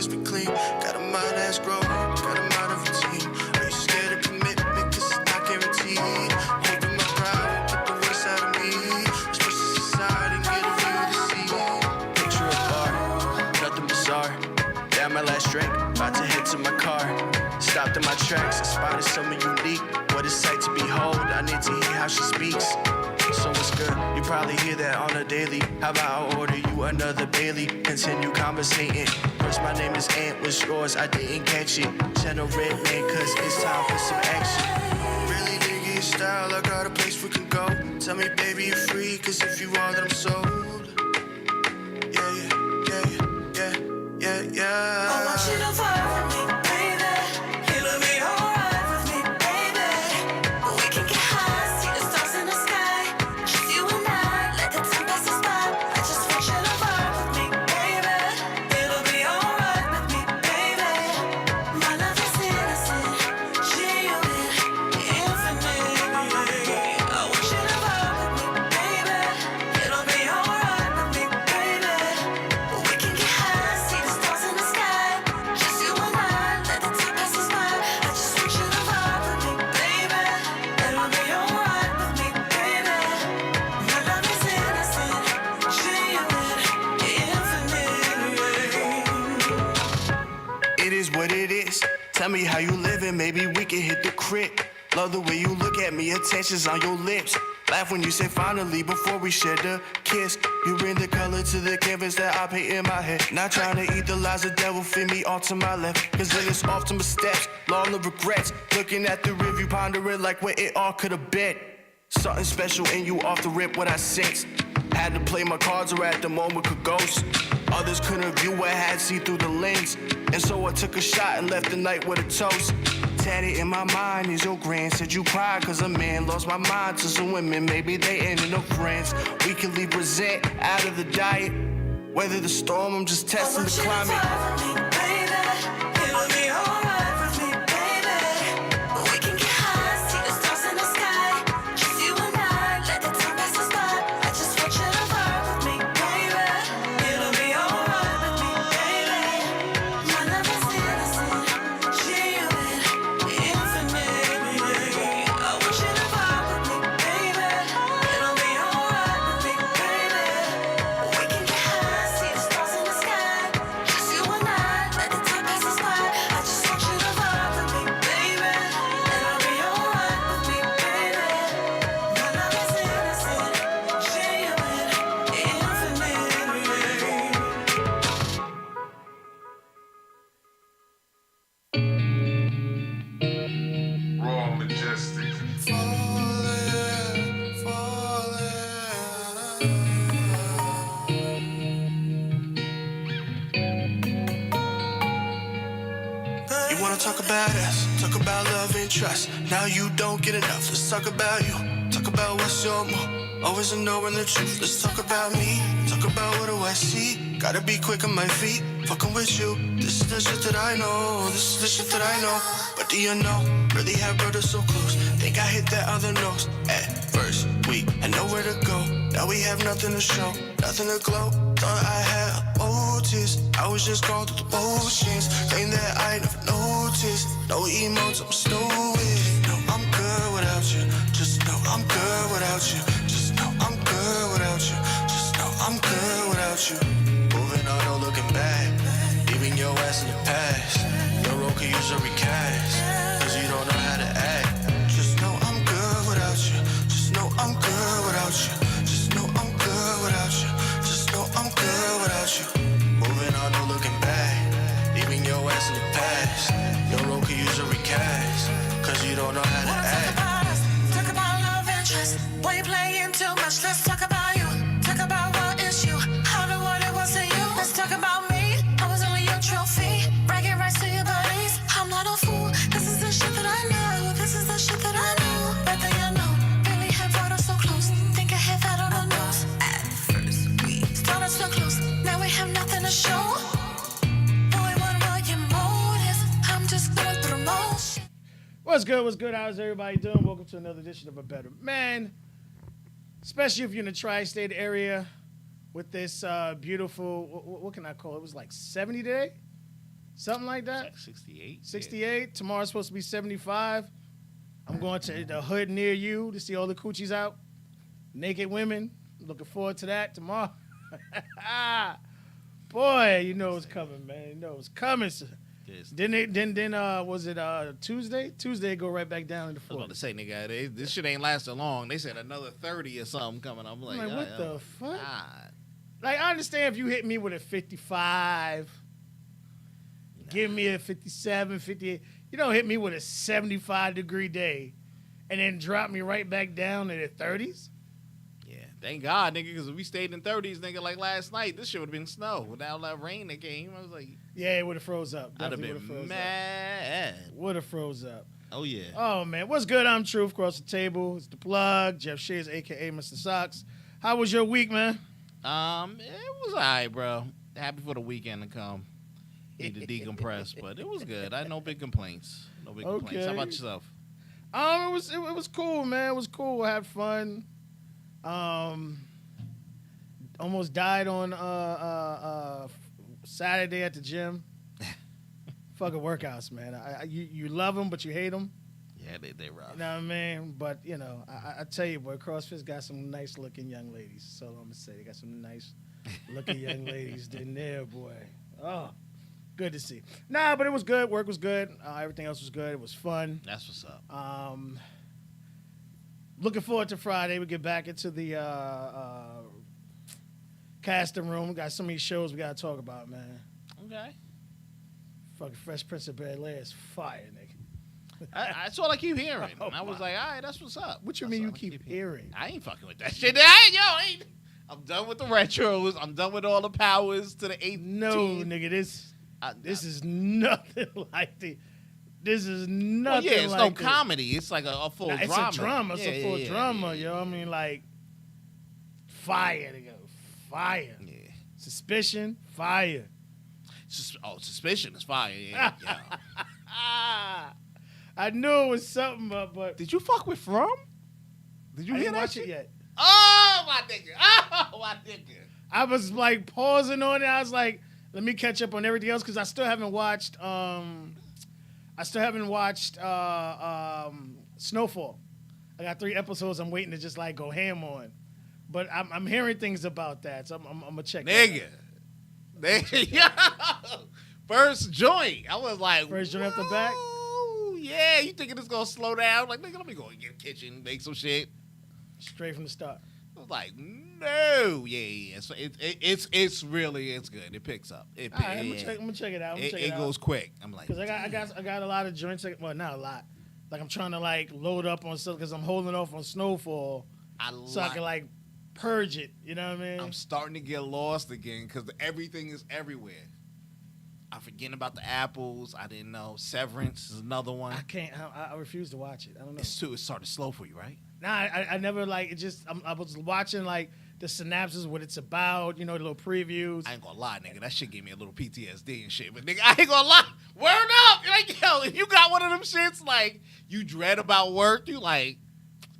always be clean. Got a mind that's grown, got a mind of routine. Are you scared of commitment, cause it's not guaranteed? Hate from my pride, put the worst out of me. Let's push this aside and get a view of the sea. Picture a bar, nothing bizarre. Down my last drink, about to head to my car. Stopped in my tracks, I spotted something unique. What a sight to behold, I need to hear how she speaks. So what's good? You probably hear that on a daily. How about I order you another Bailey? Continue conversating. First, my name is Ant, what's yours? I didn't catch it. Channel red man, cause it's time for some action. Really dig your style, I got a place we can go. Tell me, baby, you're free, cause if you are, then I'm sold. Yeah. I want you to vibe with me, baby. It'll be alright with me, baby. We can get high, see the stars in the sky. Just you and I, let the time pass us by. I just want you to vibe with me, baby. It'll be alright with me, baby. My love is innocent, genuine, infinite. I want you to vibe with me, baby. It'll be alright with me, baby. We can get high, see the stars in the sky. Just you and I, let the time pass us by. I just want you to vibe with me, baby. It'll be alright with me, baby. My love is innocent, genuine, infinite. It is what it is. Tell me how you living, maybe we can hit the crib. Love the way you look at me, attention's on your lips. Laugh when you say finally before we share the kiss. You bring the color to the canvas that I paint in my head. Not trying to eat the lies the devil feed me all to my left. Cause then it's off to my steps, long of regrets. Looking at the review, pondering like where it all could have been. Something special in you off the rip, what I sense. Had to play my cards or at the moment could ghost. Others couldn't view what I had see through the lens. And so I took a shot and left the night with a toast. Tatted in my mind is your grand. Said you cried cause a man lost my mind to some women. Maybe they ended up friends. We can leave resent out of the diet. Weather the storm, I'm just testing the climate. I want you to vibe with me, baby. It'll be alright with me, baby. We can get high, see the stars in the sky. Just you and I, let the time pass us by. I just want you to vibe with me, baby. It'll be alright with me, baby. My love is innocent, genuine, infinite. I want you to vibe with me, baby. It'll be alright with me, baby. We can get high, see the stars in the sky. Just you and I, let the time pass us by. I just want you to vibe with me, baby. It'll be alright with me, baby. My love is innocent, genuine, infinite. Raw majestic. You wanna talk about us, talk about love and trust. Now you don't get enough, let's talk about you. Talk about what's your more, always a knowing the truth. Let's talk about me, talk about what do I see. Gotta be quick on my feet, fucking with you. This is the shit that I know, this is the shit that I know. But do you know, really have brothers so close. Think I hit that other nose. At first we had nowhere to go. Now we have nothing to show, nothing to glow. Thought I had motives, I was just going through the motions. Claim that I never noticed, no emotes, I'm stupid. No, I'm good without you, just know I'm good without you. Just know I'm good without you, just know I'm good without you. Moving on, no looking back, leaving your ass in the past. Your role could use a recast, cause you don't know how to act. Just know I'm good without you, just know I'm good without you. Just know I'm good without you, just know I'm good without you. Moving on, no looking back, leaving your ass in the past. Your role could use a recast, cause you don't know how to act. Talk about love and trust. Boy, you playing too much. Let's talk about you. Talk about what is you. How the what it was to you. Let's talk about me. I was only your trophy. Bragging rights to your buddies. I'm not a fool. This is the shit that I know. This is the shit that I know. Better you know. Really have brought us so close. Think I had that on the nose. At first we started so close. Now we have nothing to show. Boy, what were your motives? I'm just going through motion. What's good? What's good? How's everybody doing? Welcome to another edition of A Better Man. Especially if you're in the tri-state area with this beautiful, what can I call it? It was like 70 today? Something like that. Like 68. 68. Tomorrow's supposed to be 75. I'm going to the hood near you to see all the coochies out. Naked women. Looking forward to that tomorrow. Boy, you know it's coming, man. You know it's coming. Yes. Then was it Tuesday? Tuesday go right back down in the I was 40s. about to say, nigga, this shit ain't lasting long. They said another 30 or something coming. I'm like, What the fuck? God. Like, I understand if you hit me with a 55, give me a 57, 58. You don't hit me with a 75-degree day and then drop me right back down to the 30s. Yeah, thank God, nigga, because if we stayed in 30s, nigga, like last night, this shit would have been snow. Without that rain that came, I was like, Yeah, it would have froze up. I'd have Definitely been would've froze mad. up. Would have froze up. Oh, yeah. Oh, man. What's good? I'm Truth. Across the table. It's the plug. Jeff Shears, a.k.a. Mr. Socks. How was your week, man? It was all right, bro. Happy for the weekend to come. Need to decompress, but it was good. I had no big complaints. No big complaints. How Okay. about yourself? It was cool, man. It was cool. I had fun. Almost died on Saturday at the gym. Fucking workouts, man. You love them, but you hate them. Yeah, they rough. You know what I mean? But, you know, I tell you, boy, CrossFit's got some nice-looking young ladies. So I'm going to say they got some nice-looking young ladies in there, boy. Oh, good to see. Nah, but it was good. Work was good. Everything else was good. It was fun. That's what's up. Looking forward to Friday. We get back into the casting room. We got so many shows we got to talk about, man. Okay. Fucking Fresh Prince of Bel-Air is fire, nigga. That's all I keep hearing. Oh, And I was my. like, all right, that's what's up. What you That's mean you all I keep hearing? I ain't fucking with that shit. I'm done with the retros. I'm done with all the powers to the 8th. No, nigga, this is nothing like the. This is nothing Well, yeah, it's like no the- comedy. It's like a full Nah, drama. It's a drama. It's Yeah, a full yeah, drama, yeah, yo. I mean, like, fire, nigga. Fire. Yeah. Suspicion, fire. Suspicion is fire. Yeah, yeah. I knew it was something, but Did you fuck with From? Did you I hear didn't that watch shit? it yet. Oh, my nigga. Oh, my nigga. I was like pausing on it. I was like, let me catch up on everything else because I still haven't watched. Snowfall. I got 3 episodes. I'm waiting to just like go ham on, but I'm hearing things about that, so I'm gonna check. Nigga. First joint. I was like, First joint off the back? "Whoa, yeah, you thinking it's going to slow down? Like, nigga, let me go and get a kitchen, make some shit. Straight from the start. I was like, no. Yeah. So it's good. It picks up. All right, I'm gonna check it out. It goes quick. I'm like, because I got a lot of joints. Well, not a lot. Like I'm trying to like load up on stuff because I'm holding off on Snowfall so I can like purge it. You know what I mean? I'm starting to get lost again because everything is everywhere. I'm forgetting about the apples. I didn't know. Severance is another one. I can't. I refuse to watch it. I don't know. It started slow for you, right? Nah, I never like it. Just I was watching like the synopsis, what it's about. You know, the little previews. I ain't gonna lie, nigga. That shit gave me a little PTSD and shit. But nigga, I ain't gonna lie. Word up! Like, yo, if you got one of them shits like you dread about work, you like,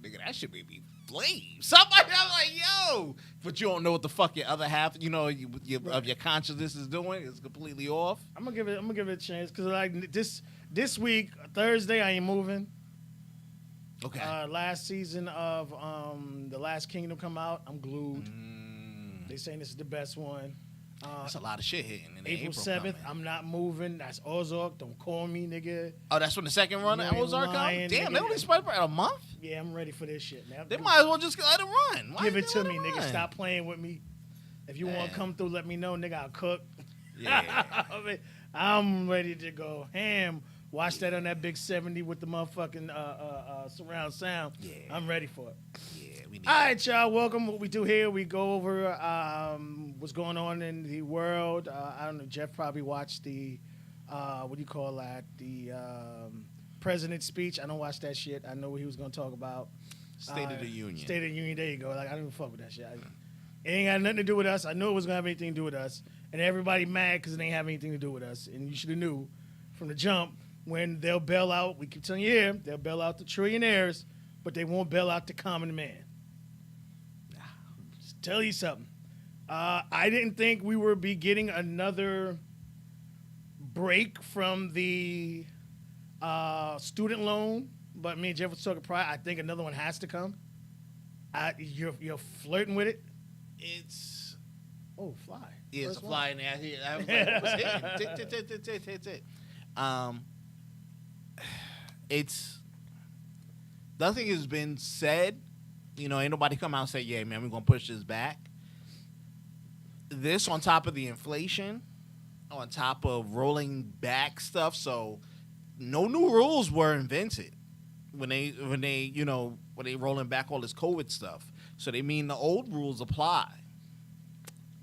nigga, that shit made me flame. Somebody, I'm like, yo, but you don't know what the fuck your other half, you know, of your consciousness is doing. It's completely off. I'm gonna give it a chance because like this week Thursday I ain't moving. Okay. Last season of The Last Kingdom come out. I'm glued. They saying this is the best one. That's a lot of shit hitting in April 7th, coming. I'm not moving. That's Ozark. Don't call me, nigga. Oh, that's when the second run You of ain't Ozark comes? lying, Damn, nigga. they only spread for a month? Yeah, I'm ready for this shit, man. They might as well just let it run. Why Give did it they to let me, nigga. run? Stop playing with me. If you want Man. to come through, let me know, nigga. I'll cook. Yeah. I mean, I'm ready to go ham. Watch that on that big 70 with the motherfucking surround sound. Yeah. I'm ready for it. Yeah, we need All right, y'all. Welcome. What we do here, we go over what's going on in the world. I don't know. Jeff probably watched the, what do you call that? The president's speech. I don't watch that shit. I know what he was going to talk about. State of the Union. State of the Union. There you go. Like I don't even fuck with that shit. It ain't got nothing to do with us. I knew it was gonna have anything to do with us, and everybody mad because it ain't have anything to do with us. And you should have knew from the jump when they'll bail out. We keep telling you here, they'll bail out the trillionaires, but they won't bail out the common man. Just tell you something. I didn't think we would be getting another break from the student loan, but me and Jeff was talking prior. I think another one has to come. You're flirting with it. It's Oh, fly. yeah, it's First a one. fly in there. I was like, what's hitting? It's nothing has been said. You know, ain't nobody come out and say, "Yeah, man, we're gonna push this back." This on top of the inflation, on top of rolling back stuff, so no new rules were invented when they rolling back all this COVID stuff. So they mean the old rules apply.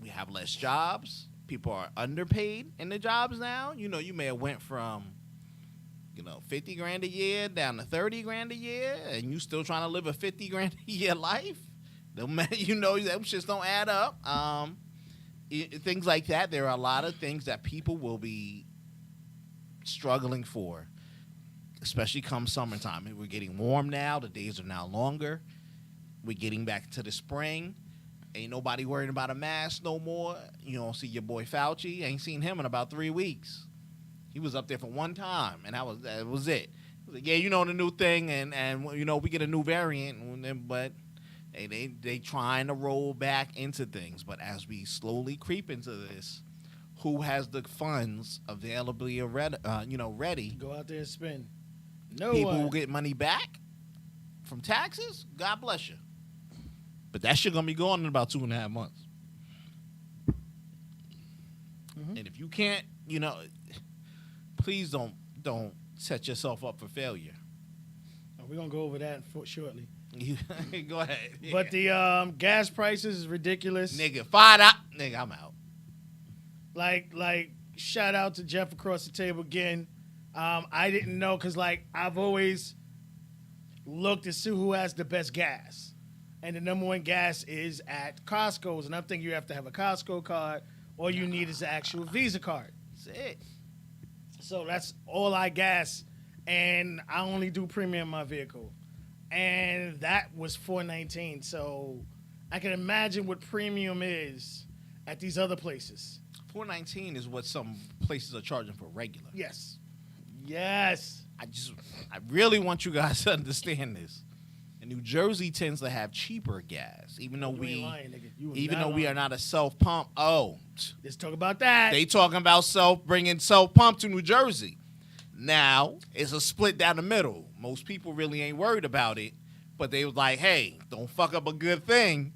We have less jobs. People are underpaid in the jobs now. You know, you may have went from 50 grand a year down to 30 grand a year, and you still trying to live a 50 grand a year life. Them shits don't add up. Things like that. There are a lot of things that people will be struggling for, especially come summertime. We're getting warm now. The days are now longer. We're getting back to the spring. Ain't nobody worrying about a mask no more. You don't see your boy Fauci. Ain't seen him in about 3 weeks. He was up there for one time, and that was it. He was like, yeah, the new thing, and we get a new variant, but they trying to roll back into things. But as we slowly creep into this, who has the funds availably ready? Go out there and spend. No People one. will get money back from taxes. God bless you. But that shit gonna be gone in about 2.5 months. Mm-hmm. And if you can't, please don't set yourself up for failure. We're gonna go over that shortly. Go ahead. But the gas prices is ridiculous. Nigga, $5. Nigga, I'm out. Like shout out to Jeff across the table again. I didn't know because I've always looked to see who has the best gas. And the number one gas is at Costco's. And I'm thinking you have to have a Costco card. All you need is the actual Visa card. That's it. So that's all I gas. And I only do premium in my vehicle. And that was $4.19. So I can imagine what premium is at these other places. $4.19 is what some places are charging for regular. Yes. I really want you guys to understand this. And New Jersey tends to have cheaper gas, even though You ain't lying, nigga. You we are not a self pump. Oh, let's talk about that. they talking about bringing self pump to New Jersey. Now it's a split down the middle. Most people really ain't worried about it, but they was like, "Hey, don't fuck up a good thing,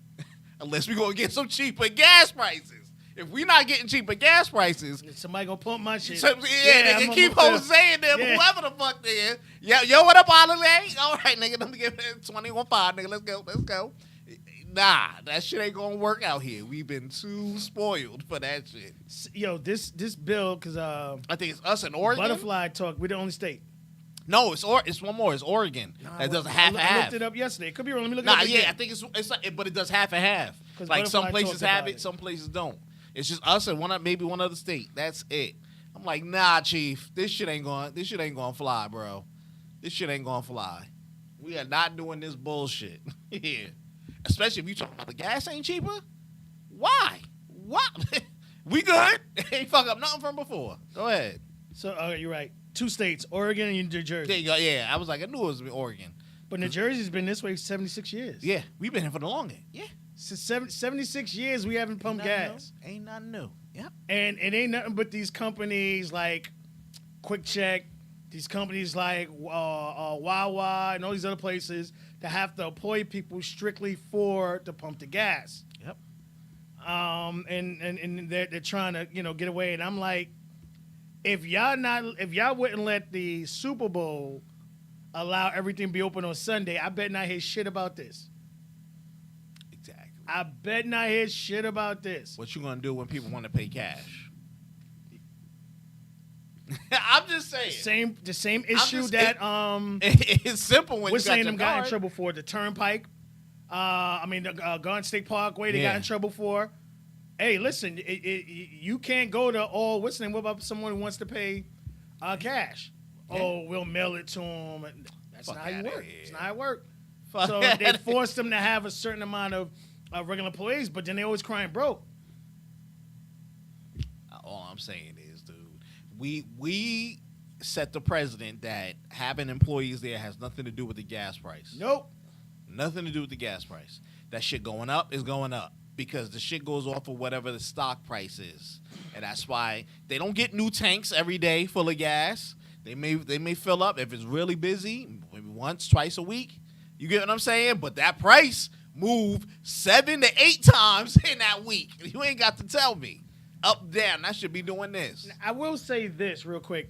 unless we gonna get some cheaper gas prices. If we not getting cheaper gas prices, Somebody gonna pump my shit. they can keep on Jose in there, Yeah. whoever the fuck they is. Yo, what up, Holiday? All right, nigga, let me give it 21.5, nigga. Let's go. Nah, that shit ain't gonna work out here. We've been too spoiled for that shit. Yo, this bill, because I think it's us in Oregon. Butterfly Talk, we're the only state. No, it's one more. It's Oregon. That does half and I half. looked it up yesterday. It could be wrong. Let me look it Nah, up yeah, again. I think it's like, but it does half and half. 'Cause Like some Butterfly places talked have about it, it. some places don't. It's just us and maybe one other state. That's it. I'm like, nah, Chief, this shit ain't going to fly, bro. This shit ain't going to fly. We are not doing this bullshit here. Especially if you talking about the gas ain't cheaper. Why? What? We good? Ain't fuck up nothing from before. Go ahead. So, you're right. 2 states, Oregon and New Jersey. There you go. Yeah, I was like, I knew it was Oregon. But New Jersey's been this way for 76 years. Yeah, we've been here for the longest. Yeah. Since 76 years, we haven't pumped gas. Ain't nothing new. Yep. And it ain't nothing but these companies like Quick Check, these companies like Wawa and all these other places that have to employ people strictly to pump the gas. Yep. And they're trying to get away. And I'm like, if y'all wouldn't let the Super Bowl allow everything to be open on Sunday, I bet not hear shit about this. Exactly. I bet not hear shit about this. What you gonna do when people want to pay cash? I'm just saying. The same issue It's simple when we're you got saying your them got in card. trouble for the Turnpike. The Garden State Parkway they got in trouble for. Hey, listen, you can't go to what's the name? What about someone who wants to pay cash? Yeah. Oh, we'll mail it to them. That's Fuck not how you outta work. here. It's not how it work. Fuck So outta they here. forced them to have a certain amount of regular employees, but then they always crying broke. All I'm saying is, dude, we set the precedent that having employees there has nothing to do with the gas price. Nope. Nothing to do with the gas price. That shit going up is going up because the shit goes off of whatever the stock price is, and that's why they don't get new tanks every day full of gas. They may fill up if it's really busy, maybe once, twice a week. You get what I'm saying? But that price moved 7 to 8 times in that week. You ain't got to tell me. Up, down. I should be doing this. I will say this real quick.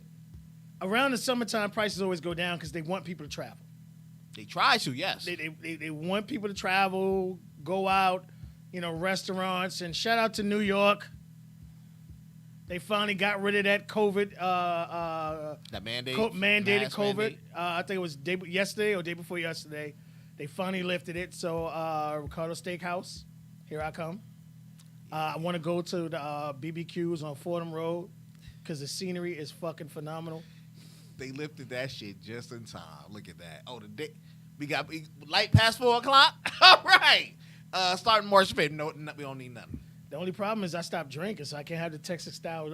Around the summertime, prices always go down because they want people to travel. They try to, yes. They want people to travel, go out, restaurants. And shout out to New York. They finally got rid of that COVID. That mandate. Mandated COVID. Mandate. I think it was yesterday or day before yesterday. They finally lifted it. So Ricardo Steakhouse, here I come. I want to go to the BBQs on Fordham Road because the scenery is fucking phenomenal. They lifted that shit just in time. Look at that. Oh, we got light past 4 o'clock. All right. Starting March 5th. No, we don't need nothing. The only problem is I stopped drinking, so I can't have the Texas style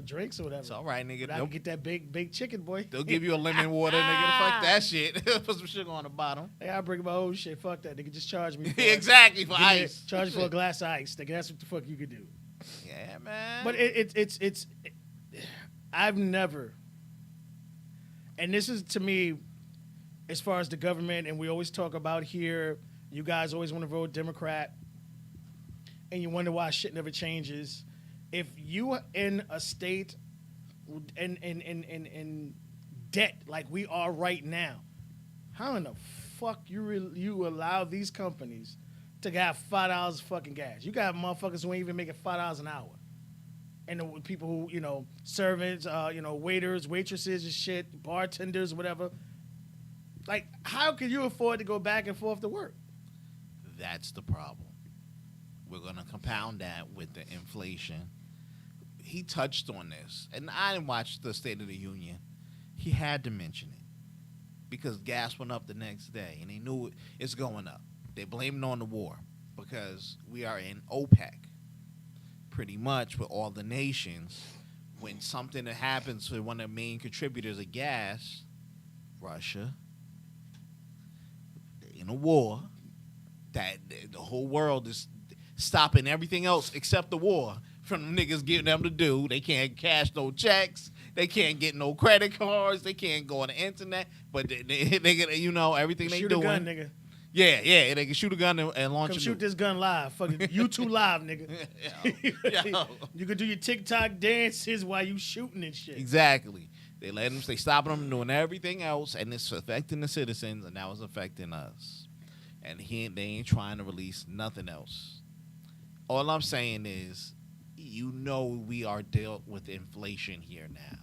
drinks or whatever. It's all right, nigga. But I can get that big chicken, boy. They'll give you a lemon water, nigga. Fuck that shit. Put some sugar on the bottom. Hey, I bring my own shit. Fuck that. Nigga, just charge me. Exactly, for ice. Charge for a glass of ice. Nigga, that's what the fuck you could do. Yeah, man. But it's I've never, and this is to me, as far as the government, and we always talk about here, you guys always want to vote Democrat, and you wonder why shit never changes. If you are in a state in debt like we are right now, how in the fuck you allow these companies to have $5 fucking gas? You got motherfuckers who ain't even making $5 an hour. And the people who, servants, waiters, waitresses and shit, bartenders, whatever. Like, how can you afford to go back and forth to work? That's the problem. We're going to compound that with the inflation. He touched on this, and I didn't watch the State of the Union. He had to mention it because gas went up the next day, and they knew it's going up. They blamed it on the war because we are in OPEC. Pretty much with all the nations, when something that happens to one of the main contributors of gas, Russia, in a war, that the whole world is stopping everything else except the war from the niggas getting them to do. They can't cash no checks. They can't get no credit cards. They can't go on the internet. But they get, everything they shoot doing. Shoot a gun, nigga. Yeah, they can shoot a gun and launch. Come shoot this gun live. Fuck it. YouTube live, nigga. Yo. You can do your TikTok dances while you shooting and shit. Exactly. They stopping them from doing everything else, and it's affecting the citizens, and now it's affecting us. And they ain't trying to release nothing else. All I'm saying is, we are dealt with inflation here now.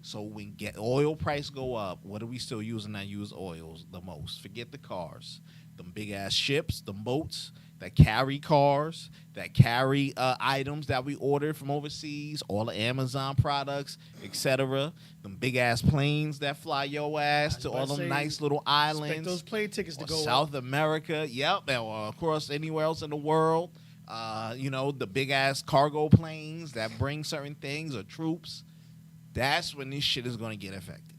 So when oil price go up, what are we still using? I use oils the most. Forget the cars. Them big-ass ships, the boats that carry cars, that carry items that we ordered from overseas, all the Amazon products, etc. Them big-ass planes that fly your ass to all them nice little islands. Expect those plane tickets to go South up. America, yep, or across anywhere else in the world. The big-ass cargo planes that bring certain things or troops. That's when this shit is going to get affected.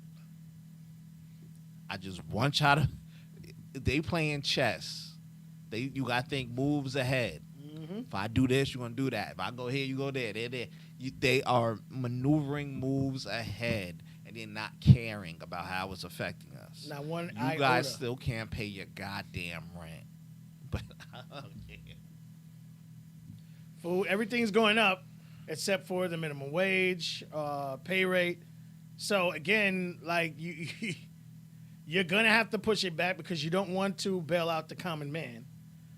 I just want y'all to... They playing chess. You got to think moves ahead. Mm-hmm. If I do this, you're going to do that. If I go here, you go there. They are maneuvering moves ahead, and they're not caring about how it's affecting us. Not one You guys still can't pay your goddamn rent. But yeah. Food, everything's going up except for the minimum wage, pay rate. So again, like you're gonna have to push it back because you don't want to bail out the common man.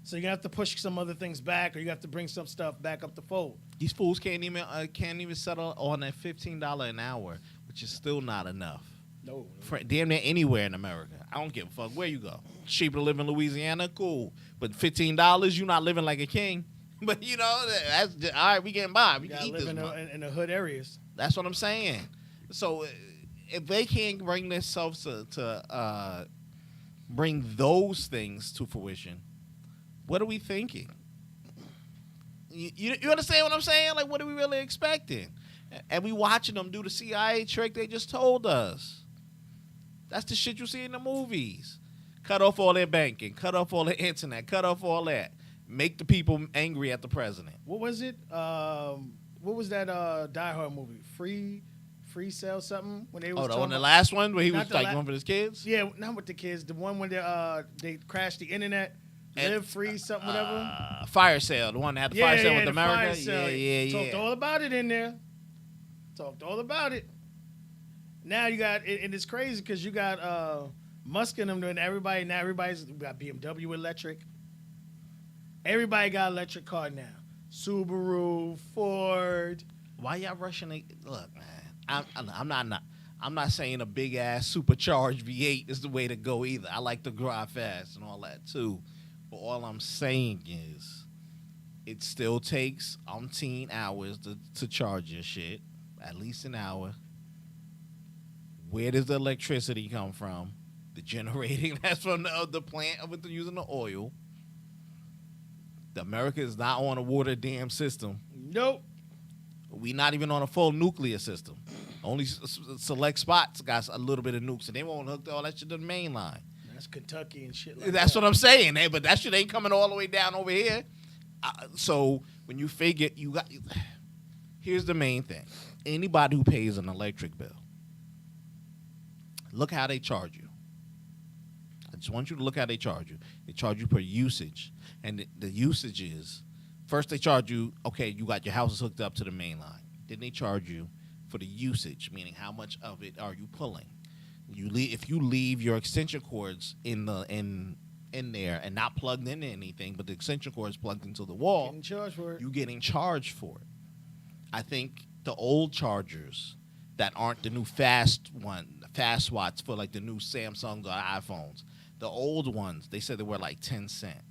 So you have to push some other things back, or you have to bring some stuff back up the fold. These fools can't even settle on that $15 an hour, which is still not enough. No. Damn near anywhere in America. I don't give a fuck where you go. Cheaper to live in Louisiana, cool. But $15, you're not living like a king. But that's just, all right. We getting by. We You can gotta eat live this. in the hood areas. That's what I'm saying. So if they can't bring themselves to bring those things to fruition, what are we thinking? You understand what I'm saying? Like, what are we really expecting? And we watching them do the CIA trick they just told us. That's the shit you see in the movies. Cut off all their banking. Cut off all the internet. Cut off all that. Make the people angry at the president. What was it? What was that Die Hard movie? Free Cell something? When they was On the last one where he was like going for his kids? Yeah, not with the kids. The one when they crashed the internet. Live free something, whatever. Fire Sale. The one that had the fire sale with America. Yeah. Talked all about it in there. Talked all about it. Now you got, and it's crazy because you got Musk and them doing everybody. Now everybody's got BMW electric. Everybody got electric car now. Subaru, Ford. Why y'all rushing? Look, man. I'm not saying a big ass supercharged V8 is the way to go either. I like to drive fast and all that too. But all I'm saying is, it still takes umpteen hours to charge your shit. At least an hour. Where does the electricity come from? The generating, that's from the plant with using the oil. America is not on a water dam system. Nope. We not even on a full nuclear system. Only select spots got a little bit of nukes, and they won't hook all that shit to the main line. That's Kentucky and shit like That's that. what I'm saying, but that shit ain't coming all the way down over here. So when you figure here's the main thing. Anybody who pays an electric bill, look how they charge you. I just want you to look how they charge you. They charge you per usage. And the usage is, first they charge you, okay, you got your house hooked up to the main line. Then they charge you for the usage, meaning how much of it are you pulling. If you leave your extension cords in there and not plugged into anything, but the extension cord is plugged into the wall, Getting charged for it. you're getting charged for it. I think the old chargers that aren't the new fast watts for like the new Samsungs or iPhones, the old ones, they said they were like 10 cents.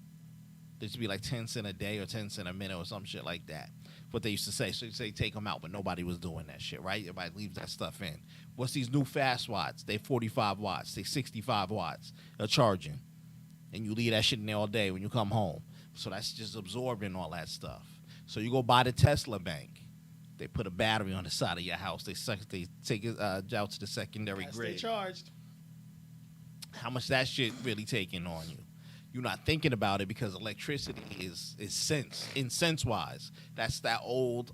They should be like 10 cents a day or 10 cents a minute or some shit like that. What they used to say. So you say take them out, but nobody was doing that shit, right? Everybody leaves that stuff in. What's these new fast watts? They 45 watts. They 65 watts of charging. And you leave that shit in there all day when you come home. So that's just absorbing all that stuff. So you go buy the Tesla bank. They put a battery on the side of your house. They take it out to the secondary grid. Stay charged. How much that shit really taking on you? You're not thinking about it because electricity is sense wise. That's that old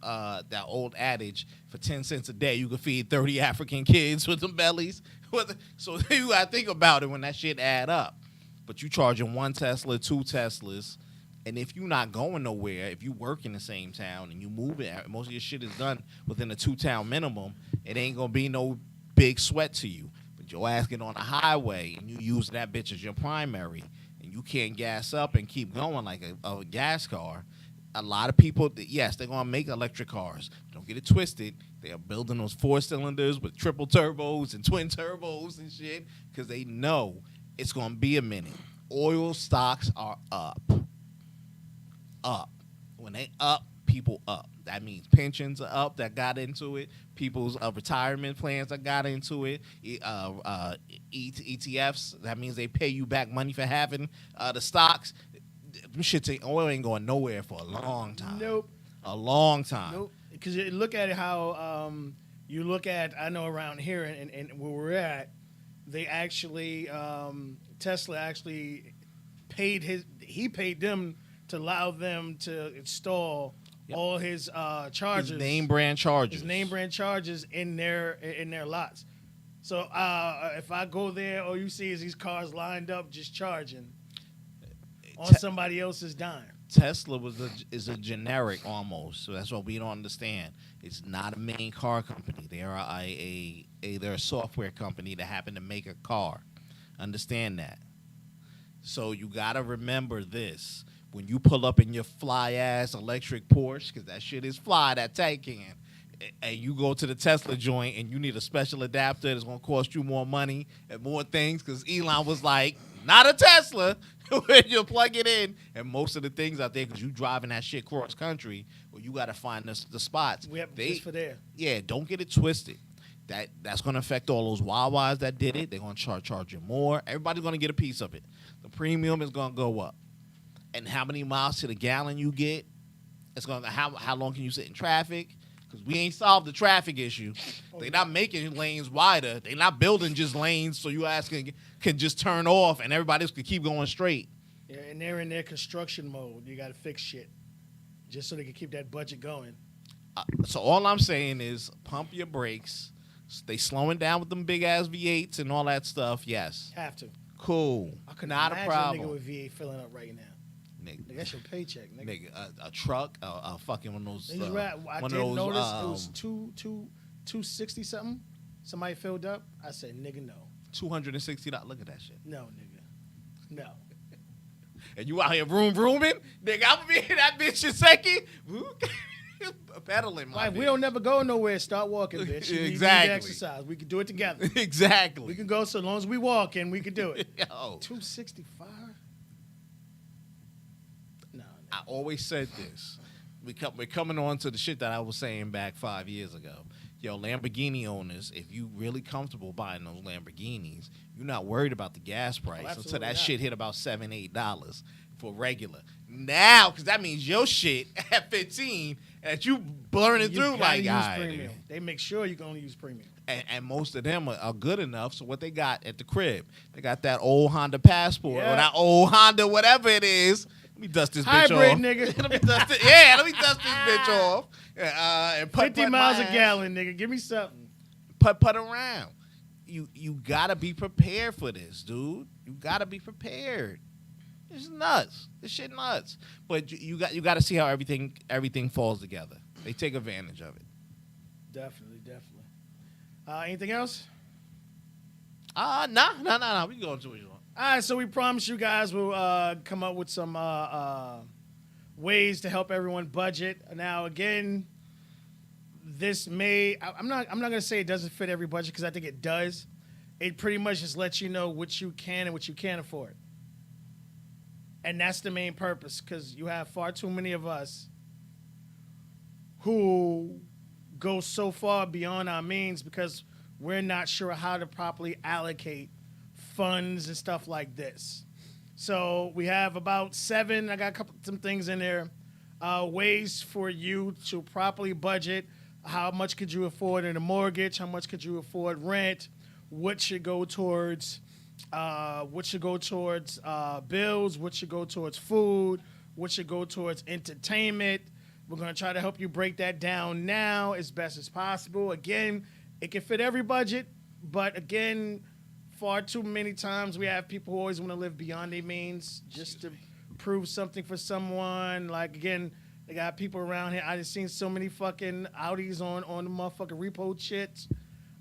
adage. For 10 cents a day, you can feed 30 African kids with them bellies. So you gotta think about it when that shit add up. But you charging one Tesla, two Teslas, and if you're not going nowhere, if you work in the same town and you move it, most of your shit is done within a 2-town minimum. It ain't gonna be no big sweat to you. But your ass get on a highway and you use that bitch as your primary. You can't gas up and keep going like a gas car. A lot of people, yes, they're going to make electric cars. Don't get it twisted. They are building those 4-cylinders with triple turbos and twin turbos and shit because they know it's going to be a minute. Oil stocks are up. When they up, people up. That means pensions are up that got into it. People's retirement plans that got into it. ETFs, that means they pay you back money for having the stocks. Oil ain't going nowhere for a long time. Nope. A long time. Nope. Because you look at how you look at, I know around here and where we're at, they actually, Tesla actually paid them to allow them to install all his chargers. His name brand chargers. His name brand chargers in their lots. So if I go there, all you see is these cars lined up just charging on somebody else's dime. Tesla is a generic almost, so that's what we don't understand. It's not a main car company. They are they're a software company that happen to make a car. Understand that. So you gotta remember this. When you pull up in your fly-ass electric Porsche, because that shit is fly, that Taycan, and you go to the Tesla joint and you need a special adapter that's going to cost you more money and more things, because Elon was like, not a Tesla, when you plug it in. And most of the things out there, because you driving that shit cross-country, well, you got to find the spots. Just for there. Yeah, don't get it twisted. That's going to affect all those Wawas that did it. They're going to charge you more. Everybody's going to get a piece of it. The premium is going to go up. And how many miles to the gallon you get, it's going to how long can you sit in traffic? Because we ain't solved the traffic issue. They not making lanes wider. They not building just lanes so you ass can just turn off and everybody else can keep going straight. Yeah, and they're in their construction mode. You got to fix shit just so they can keep that budget going. So all I'm saying is pump your brakes. Stay slowing down with them big ass V8s and all that stuff. Yes. Have to. Cool. I could Not a imagine problem. a nigga with V8 filling up right now. Nigga, That's your paycheck, nigga. nigga, a truck, a fucking one of those. He's right. I one of didn't those, notice it was 260 something. Somebody filled up. I said, nigga, no. $260. Look at that shit. No, nigga. No. And you out here rooming, nigga. I'm gonna be in that bitch in second, pedaling. My Like, we bitch. don't never go nowhere. Start walking, bitch. You need Exactly. to exercise. We can do it together. Exactly. We can go so long as we walk and we can do it. Yo, 265? No. I always said this. We're coming on to the shit that I was saying back 5 years ago. Yo, Lamborghini owners, if you really comfortable buying those Lamborghinis, you're not worried about the gas price until absolutely that not. shit hit about $7-8 for regular. Now, because that means your shit at 15 that you burning You through gotta like, use all right, premium. They make sure you can only use premium. and most of them are good enough. So what they got at the crib, they got that old Honda Passport or Yeah. that old Honda, whatever it is. Let me dust this bitch Hybrid, off. nigga. Let me dust it. Yeah, let me dust this bitch off. And put 50 miles a gallon, nigga. Give me something. Put around. You gotta be prepared for this, dude. You gotta be prepared. It's nuts. This shit nuts. But you got to see how everything falls together. They take advantage of it. Definitely. Anything else? Nah. We can go into it. All right, so we promise you guys we'll come up with some ways to help everyone budget. Now, again, this may I'm not gonna say it doesn't fit every budget because I think it does. It pretty much just lets you know what you can and what you can't afford, and that's the main purpose. Because you have far too many of us who go so far beyond our means because we're not sure how to properly allocate funds and stuff like this. So we have about 7. I got some things in there. Ways for you to properly budget. How much could you afford in a mortgage? How much could you afford rent? What should go towards? What should go towards bills? What should go towards food? What should go towards entertainment? We're gonna try to help you break that down now as best as possible. Again, it can fit every budget, but again, far too many times we have people who always want to live beyond their means just to prove something for someone. Like, again, they got people around here. I just seen so many fucking Audis on the motherfucking repo shit,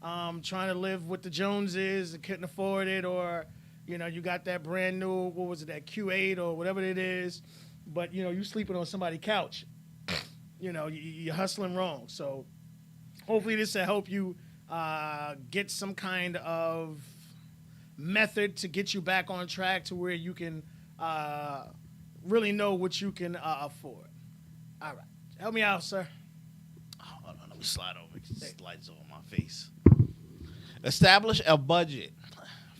trying to live with the Joneses and couldn't afford it, or you got that brand new, what was it, that Q8 or whatever it is, but you sleeping on somebody's couch. You're hustling wrong. So hopefully this will help you get some kind of method to get you back on track to where you can really know what you can afford. All right. Help me out, sir. Hold on, let me slide over. This light's on my face. Establish a budget.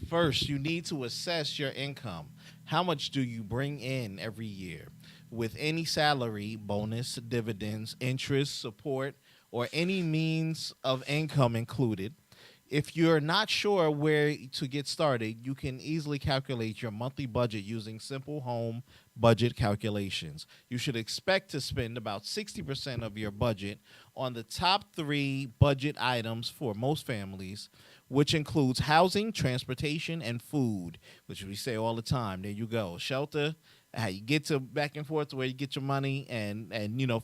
First, you need to assess your income. How much do you bring in every year? With any salary, bonus, dividends, interest, support, or any means of income included. If you're not sure where to get started, you can easily calculate your monthly budget using simple home budget calculations. You should expect to spend about 60% of your budget on the top 3 budget items for most families, which includes housing, transportation, and food, which we say all the time. There you go. Shelter, how you get to back and forth to where you get your money, and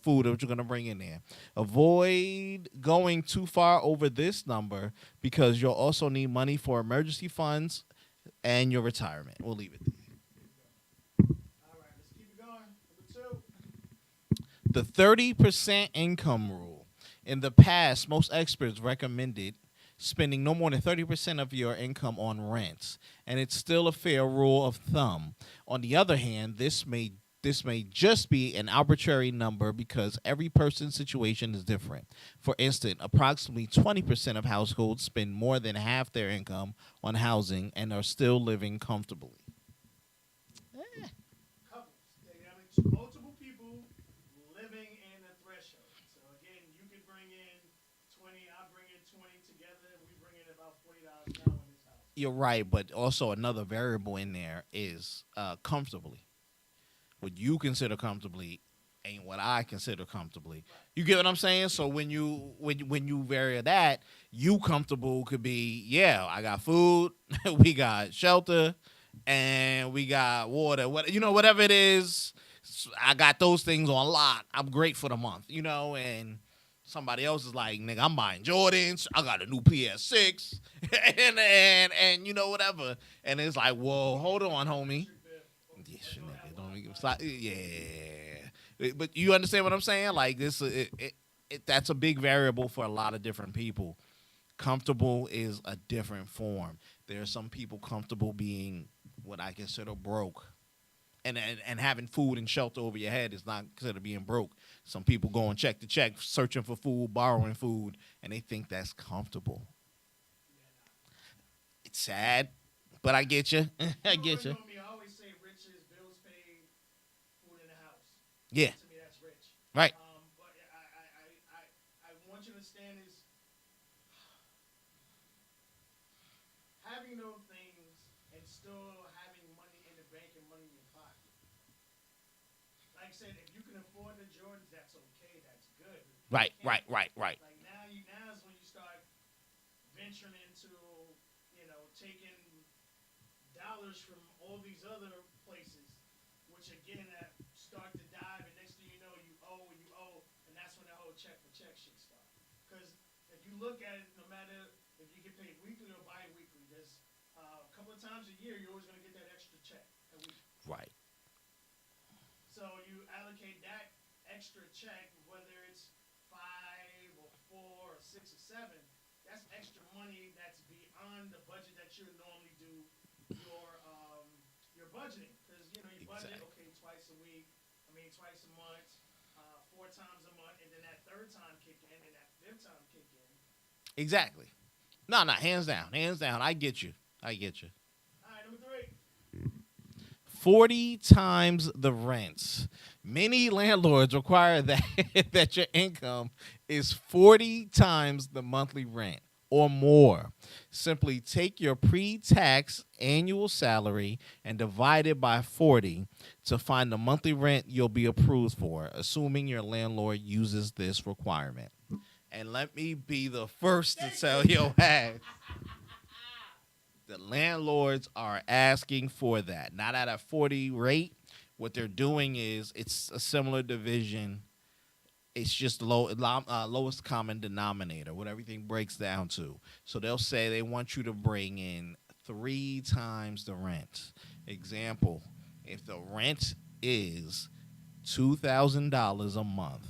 food that you're going to bring in there. Avoid going too far over this number because you'll also need money for emergency funds and your retirement. We'll leave it there. All right, let's keep it going. Number 2. The 30% income rule. In the past, most experts recommended spending no more than 30% of your income on rents, and it's still a fair rule of thumb. On the other hand, this may just be an arbitrary number because every person's situation is different. For instance, approximately 20% of households spend more than half their income on housing and are still living comfortably. Couples. Multiple people living in a threshold. So again, you could bring in now in this house. You're right, but also another variable in there is comfortably. What you consider comfortably ain't what I consider comfortably. You get what I'm saying? So when you vary that, you comfortable could be, yeah, I got food, we got shelter, and we got water. Whatever it is, I got those things on lock. I'm great for the month, and somebody else is like, nigga, I'm buying Jordans. I got a new PS6, and whatever. And it's like, whoa, hold on, homie. Yeah, shit, nigga, don't even stop. Yeah, but you understand what I'm saying? Like this, that's a big variable for a lot of different people. Comfortable is a different form. There are some people comfortable being what I consider broke. And having food and shelter over your head is not considered being broke. Some people going check to check, searching for food, borrowing food, and they think that's comfortable. It's sad, but I get you. I get you. I always say rich is bills paid, food in the house. Yeah. To me, that's rich. Right. But I want you to understand is having those things and still having money in the bank and money in your pocket. Like I said, if you can afford the Jordans, that's okay. That's good. Right. Like now is when you start venturing into, taking dollars from all these other places, which again start to dive, and next thing you know, you owe, and that's when that whole check for check shit starts. Because if you look at it, no matter if you get paid weekly or bi-weekly, there's a couple of times a year you're always going to get that extra check a week. Right. So you allocate that extra check, whether it's 5 or 4 or 6 or 7, that's extra money that's beyond the budget that you normally do your budgeting. Because you budget twice a week, twice a month, 4 times a month, and then that third time kick in, and that fifth time kick in. Exactly. No, hands down. I get you. All right, number 3. 40 times the rents. Many landlords require that that your income is 40 times the monthly rent or more. Simply take your pre-tax annual salary and divide it by 40 to find the monthly rent you'll be approved for, assuming your landlord uses this requirement. And let me be the first to tell your ass, the landlords are asking for that. Not at a 40 rate. What they're doing is it's a similar division. It's just lowest common denominator, what everything breaks down to. So they'll say they want you to bring in 3 times the rent. Example, if the rent is $2,000 a month,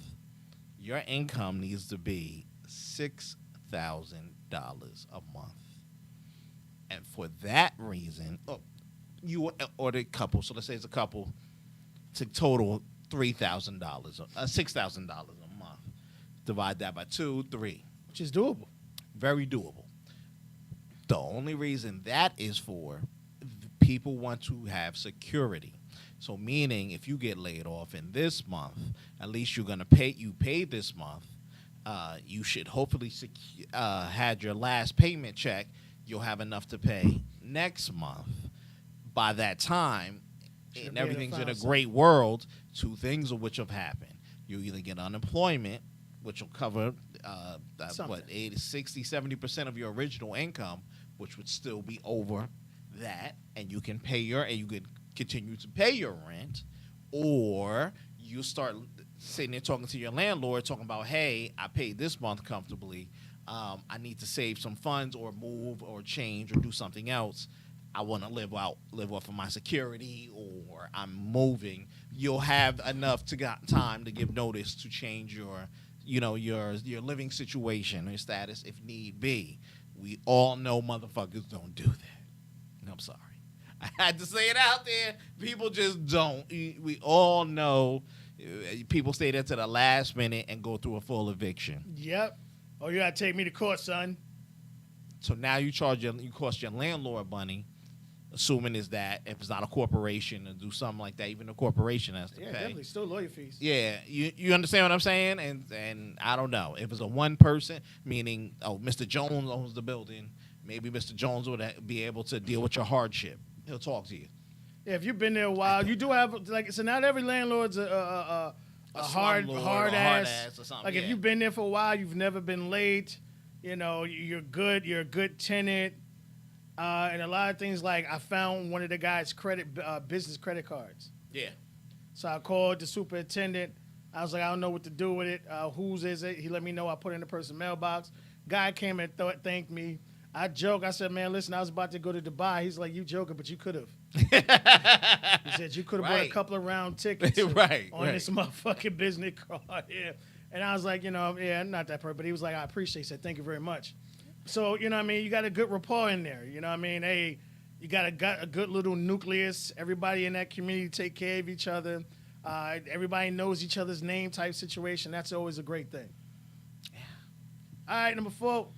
your income needs to be $6,000 a month. And for that reason, you or the couple, so let's say it's a couple, to total $3,000, $6,000 a month. Divide that by 2, 3. Which is doable. Very doable. The only reason that is for, people want to have security. So meaning if you get laid off in this month, at least you're going to pay this month. You should hopefully had your last payment check. You'll have enough to pay next month. By that time, and everything's in a great world, 2 things of which have happened. You either get unemployment, which will cover 80, 60, 70% of your original income, which would still be over that, and you can continue to pay your rent, or you start sitting there talking to your landlord, talking about, hey, I paid this month comfortably. I need to save some funds or move or change or do something else. I want to live off of my security, or I'm moving. You'll have enough time to give notice to change your living situation or status if need be. We all know motherfuckers don't do that. I'm sorry. I had to say it out there. People just don't. We all know people stay there to the last minute and go through a full eviction. Yep. Oh, you gotta take me to court, son. So now you cost your landlord money, assuming is that if it's not a corporation and do something like that, even a corporation has to pay. Definitely, still lawyer fees. Yeah, you understand what I'm saying? And I don't know if it's a one person, meaning Mr. Jones owns the building, maybe Mr. Jones would be able to deal with your hardship. He'll talk to you. Yeah, if you've been there a while, you do have like so. Not every landlord's a hard slumlord hard or ass. or something. Like yeah. if you've been there for a while, you've never been late. You know, you're good. You're a good tenant. And a lot of things like I found one of the guy's business credit cards. Yeah. So I called the superintendent. I was like, I don't know what to do with it. Whose is it? He let me know. I put it in the person's mailbox. Guy came and thanked me. I joke. I said, man, listen, I was about to go to Dubai. He's like, you joking, but you could have. He said, you could have bought a Right. couple of round tickets Right, on right. this motherfucking business card. Yeah. And I was like, you know, yeah, not that part. But he was like, I appreciate it. He said, thank you very much. So, you know what I mean? You got a good rapport in there. You know what I mean? Hey, you got a good little nucleus. Everybody in that community take care of each other. Everybody knows each other's name type situation. That's always a great thing. Yeah. All right, number 4.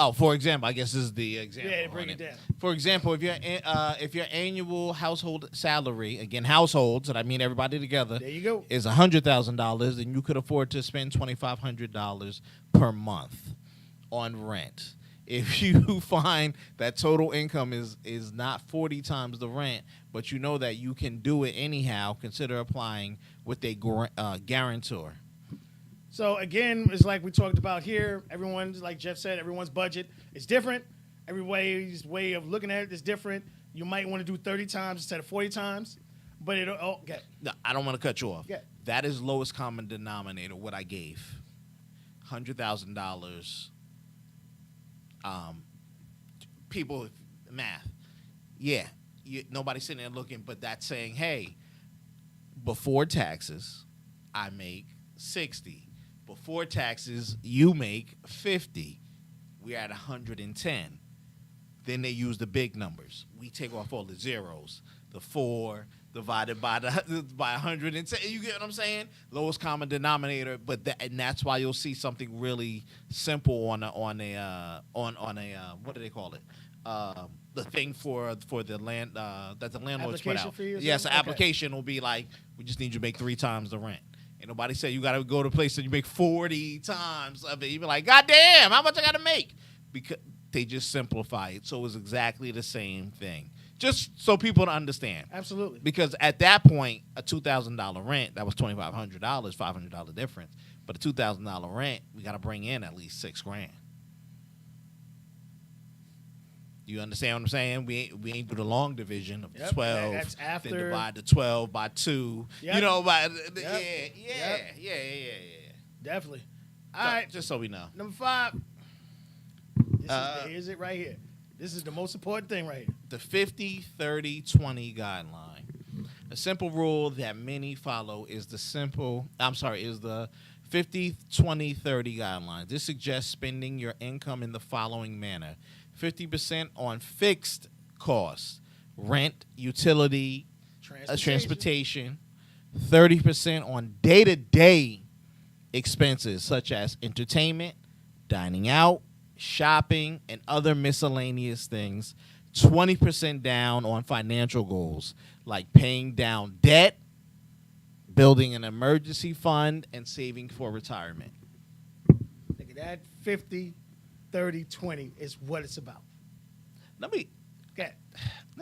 Oh, for example, I guess this is the example. Yeah, break on it down. For example, if your annual household salary, again, households, and I mean everybody together, There you go. is $100,000, then you could afford to spend $2,500 per month on rent. If you find that total income is not 40 times the rent, but you know that you can do it anyhow, consider applying with a guarantor. So again, it's like we talked about here. Everyone's, like Jeff said, everyone's budget is different. Everybody's way of looking at it is different. You might want to do 30 times instead of 40 times, but it'll okay. No, I don't want to cut you off. Yeah. That is lowest common denominator, what I gave. $100,000. People, math. Yeah, nobody's sitting there looking, but that's saying, hey, before taxes, I make 60. Before taxes, you make 50. We're at 110. Then they use the big numbers. We take off all the zeros. The 4 divided by 110. You get what I'm saying? Lowest common denominator. But that's why you'll see something really simple on a what do they call it? The thing for the land that the landlords put Application out. fee or Yes, something? the Okay. application will be like, we just need you to make 3 times the rent. Ain't nobody say you got to go to a place and you make 40 times of it. You be like, God damn, how much I got to make? Because they just simplify it. So it's exactly the same thing. Just so people understand. Absolutely. Because at that point, a $2,000 rent, that was $2,500, $500 difference. But a $2,000 rent, we got to bring in at least $6,000. You understand what I'm saying? We ain't do the long division of Yep, 12. that's after- Then divide the 12 by 2. Yep. You know, by Yep. yeah. Definitely. All So, right, just so we know. number 5. Here's it right here. This is the most important thing right here. The 50-30-20 guideline. A simple rule that many follow is the 50-20-30 guideline. This suggests spending your income in the following manner: 50% on fixed costs, rent, utility, transportation, 30% on day-to-day expenses such as entertainment, dining out, shopping, and other miscellaneous things, 20% down on financial goals like paying down debt, building an emergency fund, and saving for retirement. Look at that 50, 30, 20 is what it's about. Let me Okay.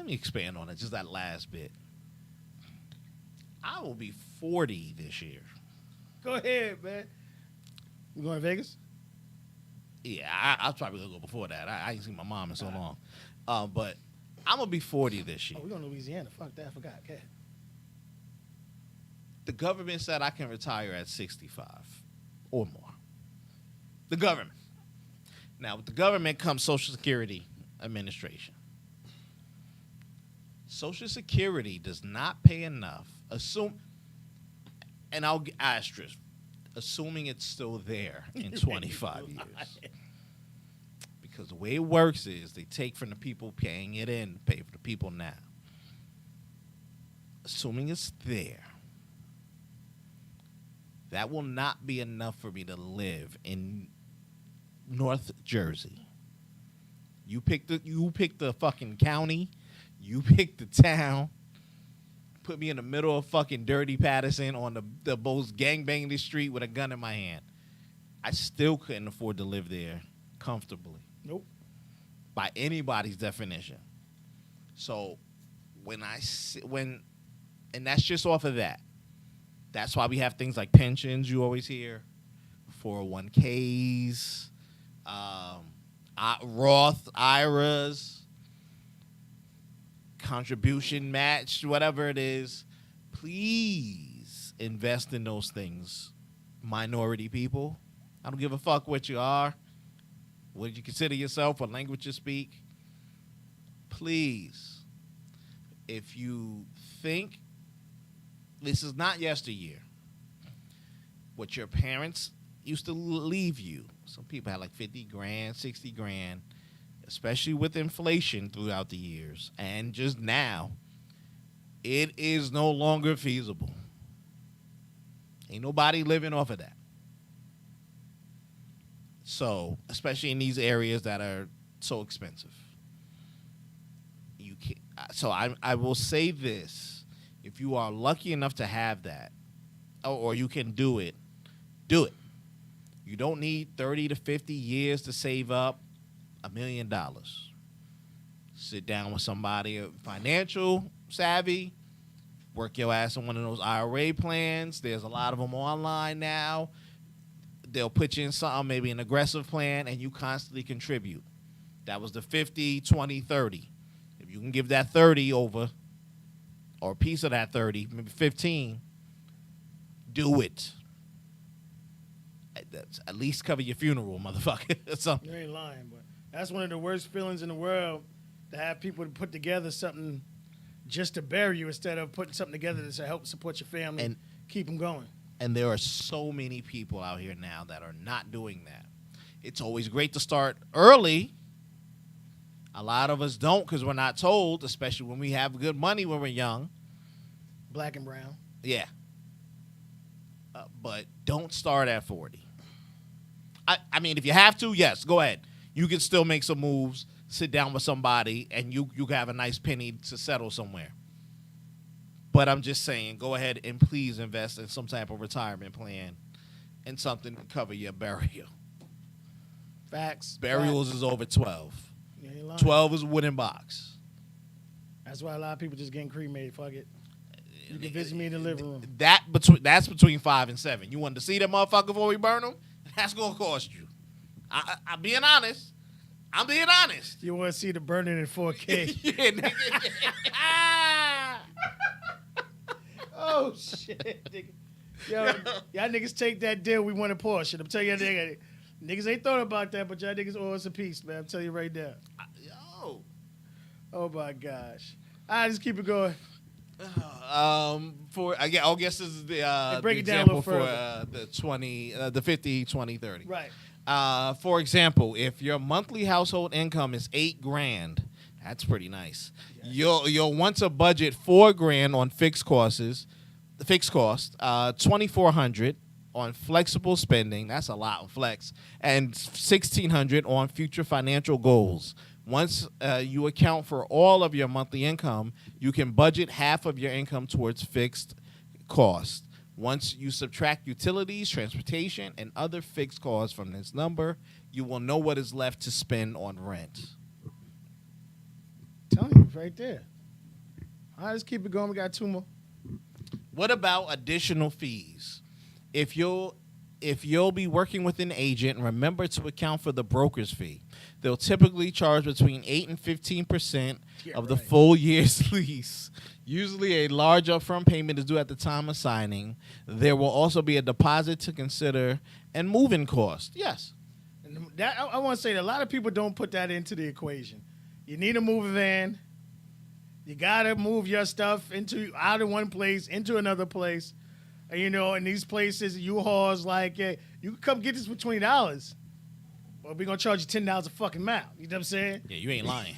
expand on it, just that last bit. I will be 40 this year. Go ahead, man. You going to Vegas? Yeah, I was probably going to go before that. I ain't seen my mom in so long. But I'm going to be 40 this year. Oh, we're going to Louisiana. Fuck that. I forgot. Okay. The government said I can retire at 65 or more. The government. Now, with the government comes Social Security Administration. Social Security does not pay enough. And I'll asterisk, assuming it's still there in 25 years. Because the way it works is they take from the people paying it in, pay for the people now. Assuming it's there, that will not be enough for me to live in North Jersey. You pick the fucking county, you pick the town, put me in the middle of fucking Dirty Patterson on the most gangbanging street with a gun in my hand. I still couldn't afford to live there comfortably. Nope. by anybody's definition. So and that's just off of that. That's why we have things like pensions you always hear, 401ks, Roth IRAs, contribution match, whatever it is. Please invest in those things, minority people. I don't give a fuck what you are, what you consider yourself, what language you speak. Please, if you think this is not yesteryear, what your parents used to leave you, some people had like 50 grand, 60 grand, especially with inflation throughout the years, and just now, it is no longer feasible. Ain't nobody living off of that. So, especially in these areas that are so expensive. You can't, so I will say this. If you are lucky enough to have that, or you can do it, do it. You don't need 30 to 50 years to save up $1 million. Sit down with somebody financial savvy, work your ass on one of those IRA plans. There's a lot of them online now. They'll put you in something, maybe an aggressive plan, and you constantly contribute. That was the 50, 20, 30. If you can give that 30 over, or a piece of that 30, maybe 15, do it. That's at least cover your funeral, motherfucker. Something. You ain't lying, but that's one of the worst feelings in the world, to have people to put together something just to bury you instead of putting something together to help support your family and keep them going. And there are so many people out here now that are not doing that. It's always great to start early. A lot of us don't because we're not told, especially when we have good money when we're young. Black and brown. Yeah. But don't start at 40. I mean, if you have to, yes, go ahead. You can still make some moves, sit down with somebody, and you can have a nice penny to settle somewhere. But I'm just saying, go ahead and please invest in some type of retirement plan and something to cover your burial. Facts. Burials is over 12. You ain't lying. 12 is a wooden box. That's why a lot of people just getting cremated. Fuck it. You can visit me in the living room. That's between 5 and 7. You want to see that motherfucker before we burn them? That's going to cost you. I'm being honest. I'm being honest. You want to see the burning in 4K. Yeah, nigga. Oh, shit, nigga. Yo, y'all niggas take that deal. We want a Porsche. I'm telling you, niggas ain't thought about that, but y'all niggas owe us a piece, man. I'm telling you right now. Yo. Oh, my gosh. All right, just keep it going. I guess this is the break the it down a example little for the 50, 20, 30. Right. For example, if your monthly household income is $8,000, that's pretty nice. Yes. You'll want to budget $4,000 on fixed cost, $2,400 on flexible spending. That's a lot on flex, and $1,600 on future financial goals. Once you account for all of your monthly income, you can budget half of your income towards fixed cost. Once you subtract utilities, transportation, and other fixed costs from this number, you will know what is left to spend on rent. Telling you, right there. All right, let's keep it going. We got 2 more. What about additional fees? If you'll be working with an agent, remember to account for the broker's fee. They'll typically charge between 8 and 15% of the full year's lease. Usually a large upfront payment is due at the time of signing. There will also be a deposit to consider and moving cost. Yes. And that, I want to say that a lot of people don't put that into the equation. You need a moving van. You got to move your stuff out of one place into another place. And, in these places, U-Hauls like, you can come get this for $20. But we're going to charge you $10 a fucking mile. You know what I'm saying? Yeah, you ain't lying.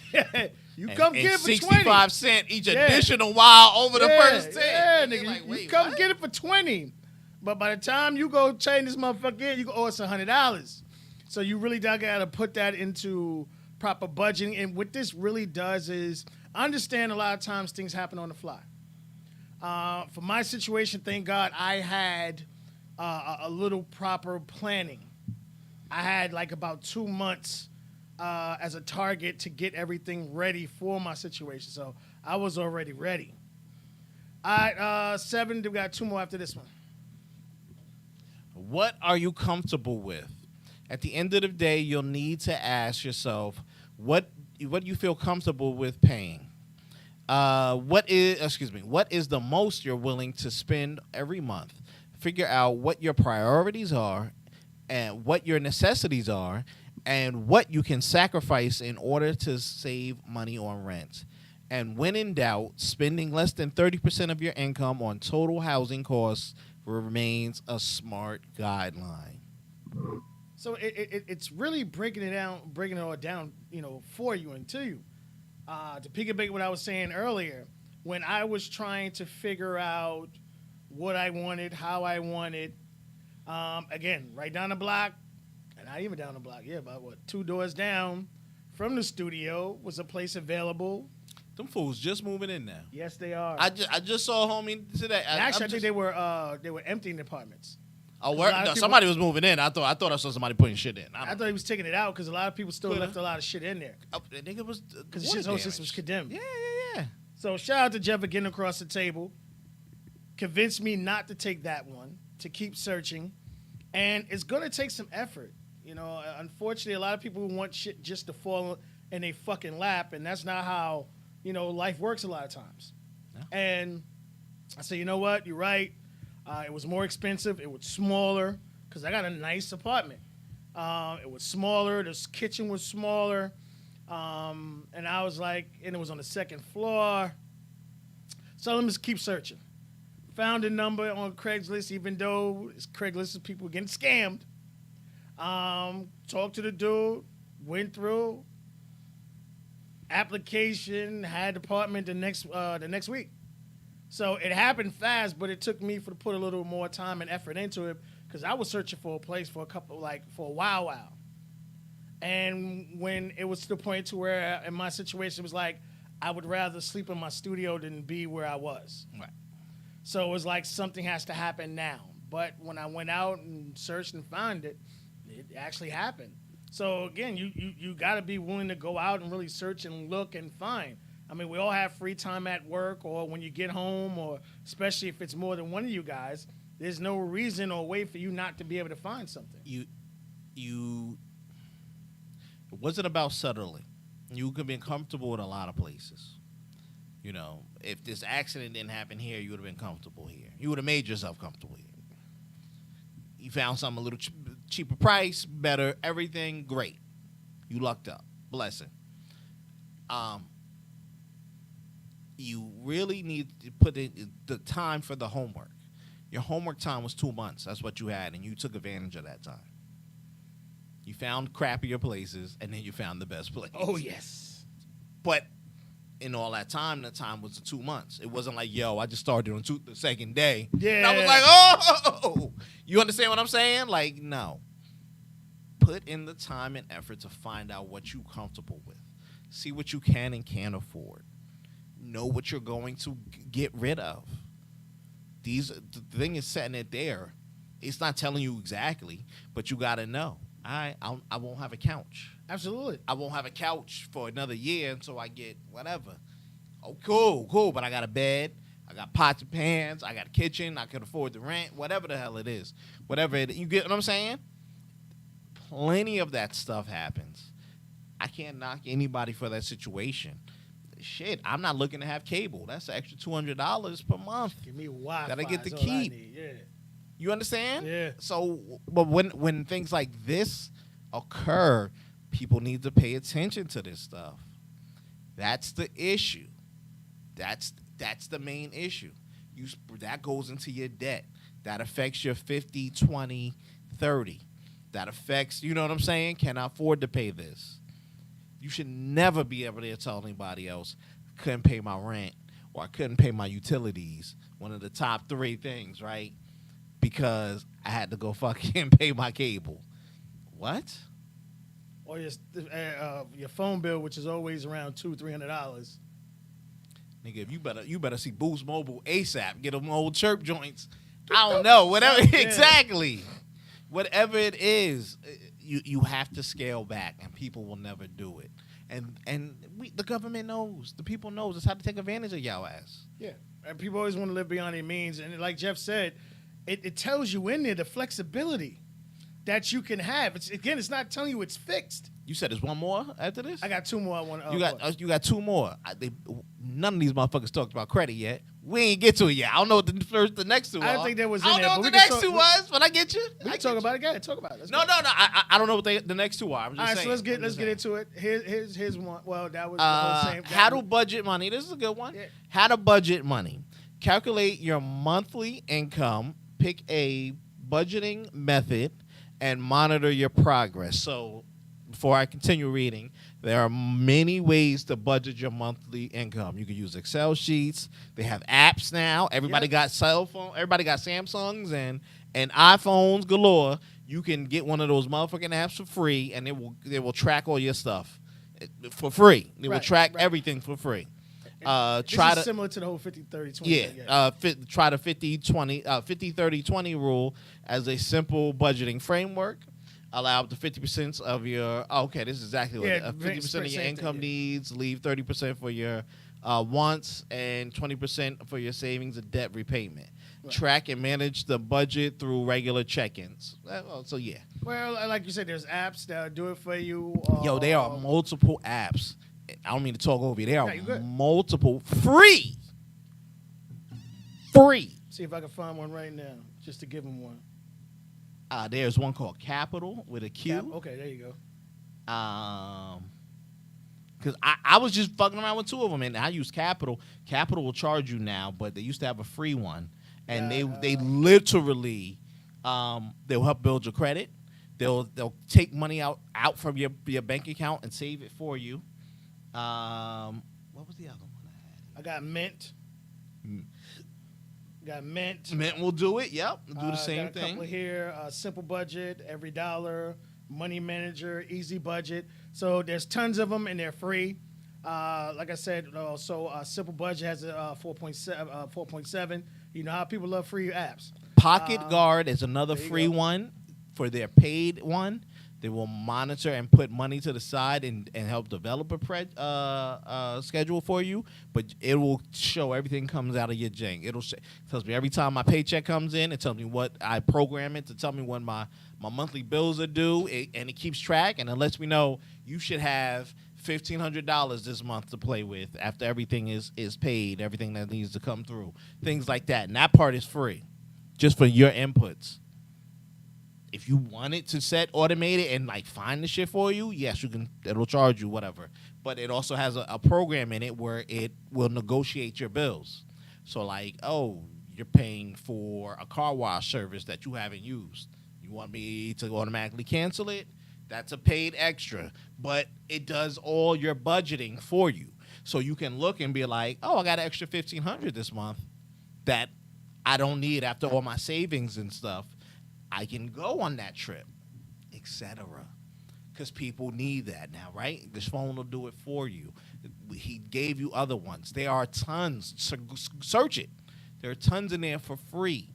You come get it for 65 cents each additional while over the first 10. Yeah, nigga. Like, you come get it for 20. But by the time you go change this motherfucker in, you go owe us $100. So you really got to put that into proper budgeting. And what this really does is understand a lot of times things happen on the fly. For my situation, thank God, I had a little proper planning. I had like about 2 months as a target to get everything ready for my situation. So I was already ready. All right, 7. We got 2 more after this one. What are you comfortable with? At the end of the day, you'll need to ask yourself what you feel comfortable with paying. What is the most you're willing to spend every month? Figure out what your priorities are and what your necessities are and what you can sacrifice in order to save money on rent. And when in doubt, spending less than 30% of your income on total housing costs remains a smart guideline. So it's really breaking it all down, for you and to you. To piggyback what I was saying earlier, when I was trying to figure out what I wanted, how I wanted, again, right down the block, and not even down the block, about 2 doors down from the studio was a place available. Them fools just moving in now. Yes, they are. I just saw a homie today. I think they were emptying apartments. Oh, no, somebody was moving in. I thought I saw somebody putting shit in. I thought he was taking it out because a lot of people still left a lot of shit in there. The nigga was Because the whole system was condemned. Yeah. So shout out to Jeff for getting across the table. Convinced me not to take that one, to keep searching. And it's going to take some effort. Unfortunately, a lot of people want shit just to fall in a fucking lap, and that's not how, life works a lot of times. Yeah. And I said, you know what? You're right. It was more expensive. It was smaller because I got a nice apartment. It was smaller. The kitchen was smaller. And I was like, and it was on the 2nd floor. So let me just keep searching. Found a number on Craigslist, even though Craigslist is people getting scammed. Talked to the dude, went through, application, had apartment the next week. So it happened fast, but it took me to put a little more time and effort into it because I was searching for a place for a while. And when it was to the point to where in my situation it was like I would rather sleep in my studio than be where I was. Right. So it was like something has to happen now. But when I went out and searched and found it, it actually happened. So again, you got to be willing to go out and really search and look and find. I mean, we all have free time at work or when you get home, or especially if it's more than one of you guys, there's no reason or way for you not to be able to find something. It wasn't about settling. You could be comfortable in a lot of places. If this accident didn't happen here, you would have been comfortable here. You would have made yourself comfortable here. You found something a little cheaper price, better, everything, great. You lucked up. Blessing. You really need to put in the time for the homework. Your homework time was 2 months. That's what you had, and you took advantage of that time. You found crappier places, and then you found the best place. Oh, yes. But in all that time, the time was the 2 months. It wasn't like, I just started on the second day. Yeah. And I was like, oh. You understand what I'm saying? Like, no. Put in the time and effort to find out what you're comfortable with. See what you can and can't afford. Know what you're going to get rid of. The thing is setting it there. It's not telling you exactly, but you got to know. I won't have a couch. Absolutely. I won't have a couch for another year until I get whatever. Oh, cool. But I got a bed. I got pots and pans. I got a kitchen. I can afford the rent. Whatever the hell it is. You get what I'm saying? Plenty of that stuff happens. I can't knock anybody for that situation. Shit, I'm not looking to have cable. That's an extra $200 per month. Give me Wi-Fi. That I get to all I keep. need. Yeah. You understand? Yeah. So, but when things like this occur, people need to pay attention to this stuff. That's the issue. That's the main issue. That goes into your debt. That affects your 50, 20, 30. That affects, you know what I'm saying? Cannot afford to pay this. You should never be able to tell anybody else, I couldn't pay my rent or I couldn't pay my utilities. One of the top 3 things, right? Because I had to go fucking pay my cable. What? Or your phone bill, which is always around $200-$300. Nigga, if you better see Boost Mobile ASAP. Get them old chirp joints. I don't know. Whatever. Yeah. Exactly. Whatever it is, you have to scale back, and people will never do it. And the government knows, the people knows, it's how to take advantage of y'all ass. Yeah, and people always want to live beyond their means, and like Jeff said, it tells you in there the flexibility that you can have. It's not telling you it's fixed. You said there's one more after this? I got two more. I want. You got two more. None of these motherfuckers talked about credit yet. We ain't get to it yet. I don't know what the next two are. I don't think that was in I don't there, know but what we the can next talk- two was, but I get you. We can talk about it. Go ahead, talk about it. Let's No. go. I don't know what the next two are. I'm just All right, saying. so let's I'm just get into it. Here's one. Well, that was the whole same. How to budget money. This is a good one. Yeah. How to budget money. Calculate your monthly income. Pick a budgeting method and monitor your progress. So, before I continue reading, there are many ways to budget your monthly income. You can use Excel sheets. They have apps now. Everybody got cell phone. Everybody got Samsungs and iPhones galore. You can get one of those motherfucking apps for free, and it will track all your stuff for free. It will track everything for free. This is similar to the whole 50-30-20. Try the 50-30-20 rule as a simple budgeting framework. Allow up to 50% of your. This is exactly what 50% of your income needs. Leave 30% for your wants and 20% for your savings and debt repayment. Right. Track and manage the budget through regular check-ins. Well, like you said, there's apps that do it for you. There are multiple apps. I don't mean to talk over you. There are multiple free. See if I can find one right now, just to give them one. There's one called Capital with a Q. Okay, there you go. Because I was just fucking around with two of them, and I use Capital. Capital will charge you now, but they used to have a free one, and they literally they'll help build your credit. They'll take money out from your bank account and save it for you. What was the other one I had? I got Mint. Mint will do it. Yep, do the same got a thing. couple here. Simple Budget, Every Dollar, Money Manager, Easy Budget. So there's tons of them, and they're free. Like I said, Simple Budget has a 4.7. You know how people love free apps. Pocket Guard is another free one for their paid one. They will monitor and put money to the side and help develop a schedule for you, but it will show everything comes out of your jank. Tells me every time my paycheck comes in, it tells me what I program it to tell me when my monthly bills are due, and it keeps track, and it lets me know you should have $1,500 this month to play with after everything is paid, everything that needs to come through, things like that. And that part is free, just for your inputs. If you want it to set automated and find the shit for you, yes, you can. It'll charge you whatever. But it also has a program in it where it will negotiate your bills. So you're paying for a car wash service that you haven't used. You want me to automatically cancel it? That's a paid extra, but it does all your budgeting for you. So you can look and be like, I got an extra $1,500 this month that I don't need after all my savings and stuff. I can go on that trip, etc. Because people need that now, right? This phone will do it for you. He gave you other ones. There are tons. Search it. There are tons in there for free.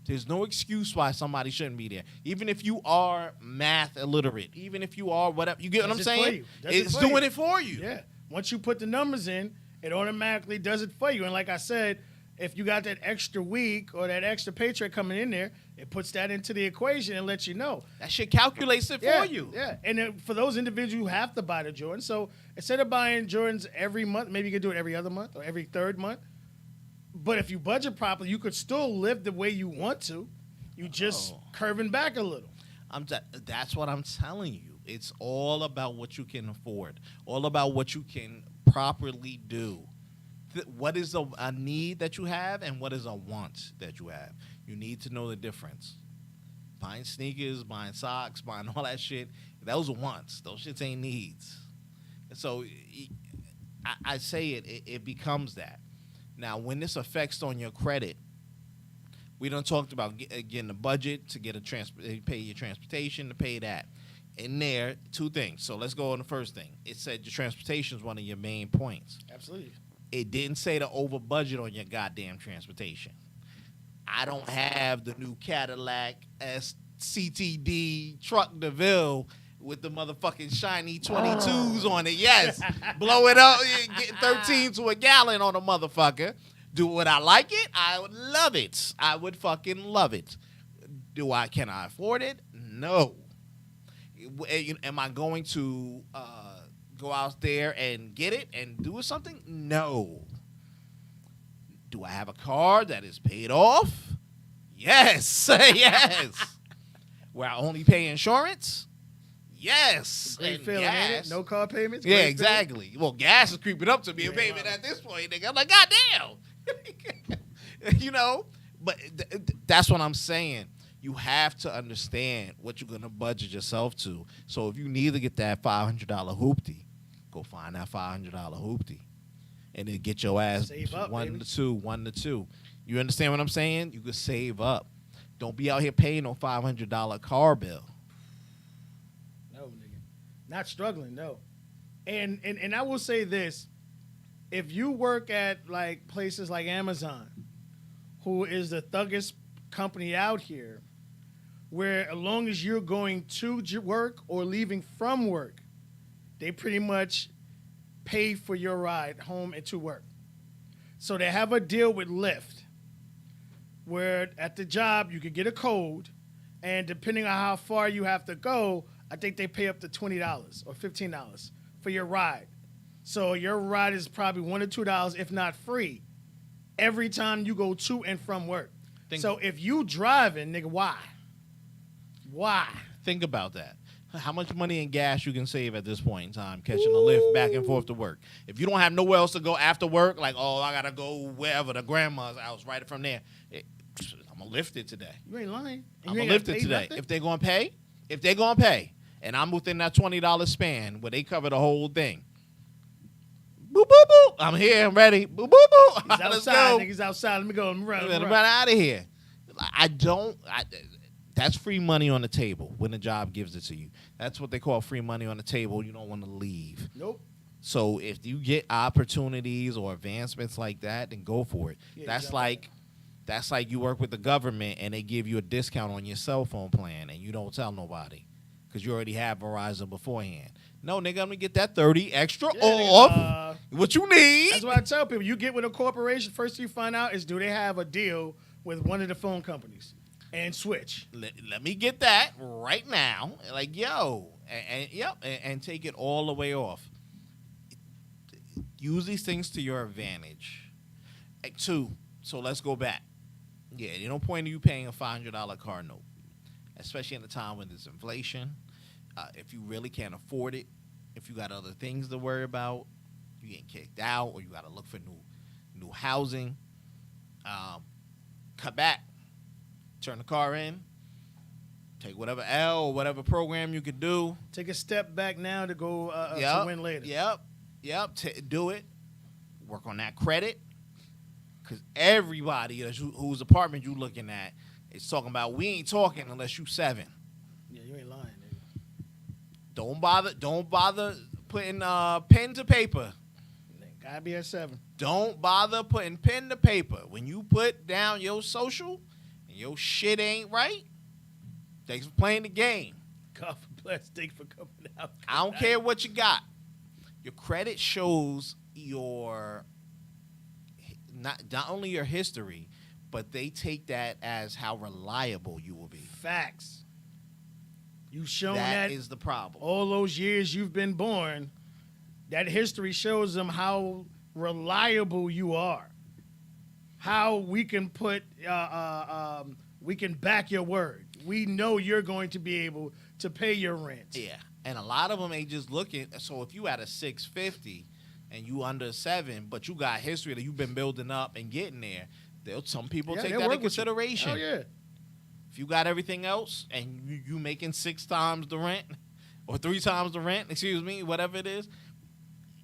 There's no excuse why somebody shouldn't be there. Even if you are math illiterate, even if you are whatever. You get what I'm saying? It's doing it for you. Yeah. Once you put the numbers in, it automatically does it for you. And like I said, if you got that extra week or that extra paycheck coming in there, it puts that into the equation and lets you know. That shit calculates it for you. Yeah, and then for those individuals who have to buy the Jordans, so instead of buying Jordans every month, maybe you could do it every other month or every third month. But if you budget properly, you could still live the way you want to. You just curving back a little. That's what I'm telling you. It's all about what you can afford, all about what you can properly do. What is a need that you have and what is a want that you have? You need to know the difference. Buying sneakers, buying socks, buying all that shit, those are wants. Those shits ain't needs. So I say it becomes that. Now, when this affects on your credit, we done talked about getting a budget to get pay your transportation, to pay that. In there, two things. So let's go on the first thing. It said your transportation is one of your main points. Absolutely. It didn't say to over budget on your goddamn transportation. I don't have the new Cadillac CTD truck DeVille with the motherfucking shiny 22s on it. Yes. Blow it up, getting 13 to a gallon on a motherfucker. Do would I like it? I would love it. I would fucking love it. Can I afford it? No. Am I going to go out there and get it and do something? No. Do I have a car that is paid off? Yes. Yes. Where I only pay insurance? Yes. Great And feeling, ain't it? gas. No car payments. Yeah, Great exactly. Well, gas is creeping up to me, Yeah, payment wow. at this point, nigga. I'm like, goddamn. You know? But that's what I'm saying. You have to understand what you're going to budget yourself to. So if you need to get that $500 hoopty, go find that $500 hoopty. And then get your ass Save up, one baby. to two. You understand what I'm saying? You can save up. Don't be out here paying no $500 car bill. No, nigga. Not struggling, no. And I will say this. If you work at like places like Amazon, who is the thuggest company out here, where as long as you're going to work or leaving from work, they pretty much pay for your ride home and to work. So they have a deal with Lyft, where at the job you could get a code, and depending on how far you have to go, I think they pay up to $20 or $15 for your ride. So your ride is probably $1 or $2, if not free, every time you go to and from work. So if you driving, nigga, why? Why? Think about that. How much money in gas you can save at this point in time catching a lift back and forth to work. If you don't have nowhere else to go after work, like, oh, I got to go wherever, the grandma's house, right from there. I'm going to lift it today. You ain't lying. And I'm you going to ain't lift it gotta pay today. nothing? If they're going to pay, and I'm within that $20 span where they cover the whole thing. Boop, boop, boop. I'm here. I'm ready. Boop, boop, boop. He's Let's outside, go. niggas outside. Let me go. Let me run. Run out of here. That's free money on the table when the job gives it to you. That's what they call free money on the table. You don't want to leave. Nope. So if you get opportunities or advancements like that, then go for it. Yeah, that's jump like you work with the government and they give you a discount on your cell phone plan and you don't tell nobody because you already have Verizon beforehand. No, nigga, I'm gonna get that 30 extra Yeah, off. nigga, What you need? that's what I tell people. You get with a corporation, first thing you find out is do they have a deal with one of the phone companies and switch. Let me get that right now. Like, yo, and take it all the way off. Use these things to your advantage. Two, so let's go back. Yeah, there's no point in you paying a $500 car note, especially in a time when there's inflation. If you really can't afford it, if you got other things to worry about, you get kicked out, or you got to look for new housing, cut back. Turn the car in, take whatever L or whatever program you can do. Take a step back now to go to win later. Yep. Do it. Work on that credit. Because everybody whose apartment you looking at is talking about, we ain't talking unless you 7. Yeah, you ain't lying, nigga. Don't bother putting pen to paper. Gotta be at 7. Don't bother putting pen to paper. When you put down your social and your shit ain't right, thanks for playing the game. God bless. Thanks for coming out. I don't care what you got. Your credit shows your not only your history, but they take that as how reliable you will be. Facts. You've shown That is the problem. all those years you've been born, that history shows them how reliable you are. How we can put, we can back your word. We know you're going to be able to pay your rent. Yeah, and a lot of them ain't just looking. So if you at a 650 and you under 7, but you got history that you've been building up and getting there, some people take they'll that work in with you. consideration. Oh yeah. If you got everything else and you making 6 times the rent or 3 times the rent, excuse me, whatever it is,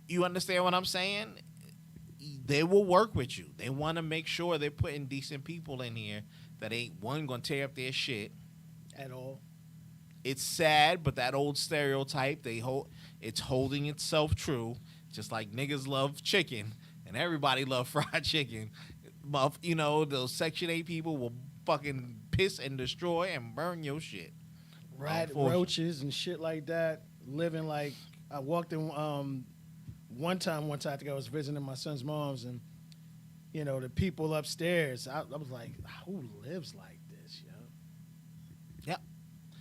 you understand what I'm saying? They will work with you. They want to make sure they're putting decent people in here that ain't one gonna tear up their shit At all. It's sad, but that old stereotype it's holding itself true. Just like niggas love chicken and everybody love fried chicken. You know, those Section 8 people will fucking piss and destroy and burn your shit. rat roaches and shit like that. Living like I walked in one time I think I was visiting my son's mom's, and the people upstairs. I was like, who lives like this, yo? Yep.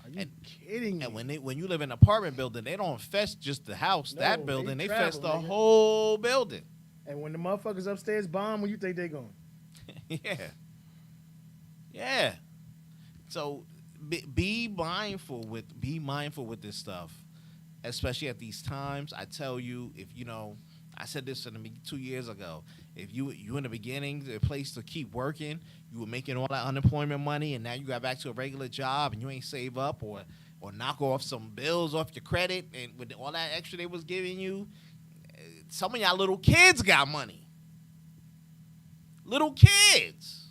Are you kidding me? And when you live in an apartment building, they don't infest just the house, No, that building. They travel, infest the nigga. whole building. And when the motherfuckers upstairs bomb, where you think they going? Yeah. So be mindful with this stuff, especially at these times. I tell you, if I said this 2 years ago. If you in the beginning, the place to keep working, you were making all that unemployment money, and now you got back to a regular job, and you ain't save up or knock off some bills off your credit, and with all that extra they was giving you, some of y'all little kids got money. Little kids.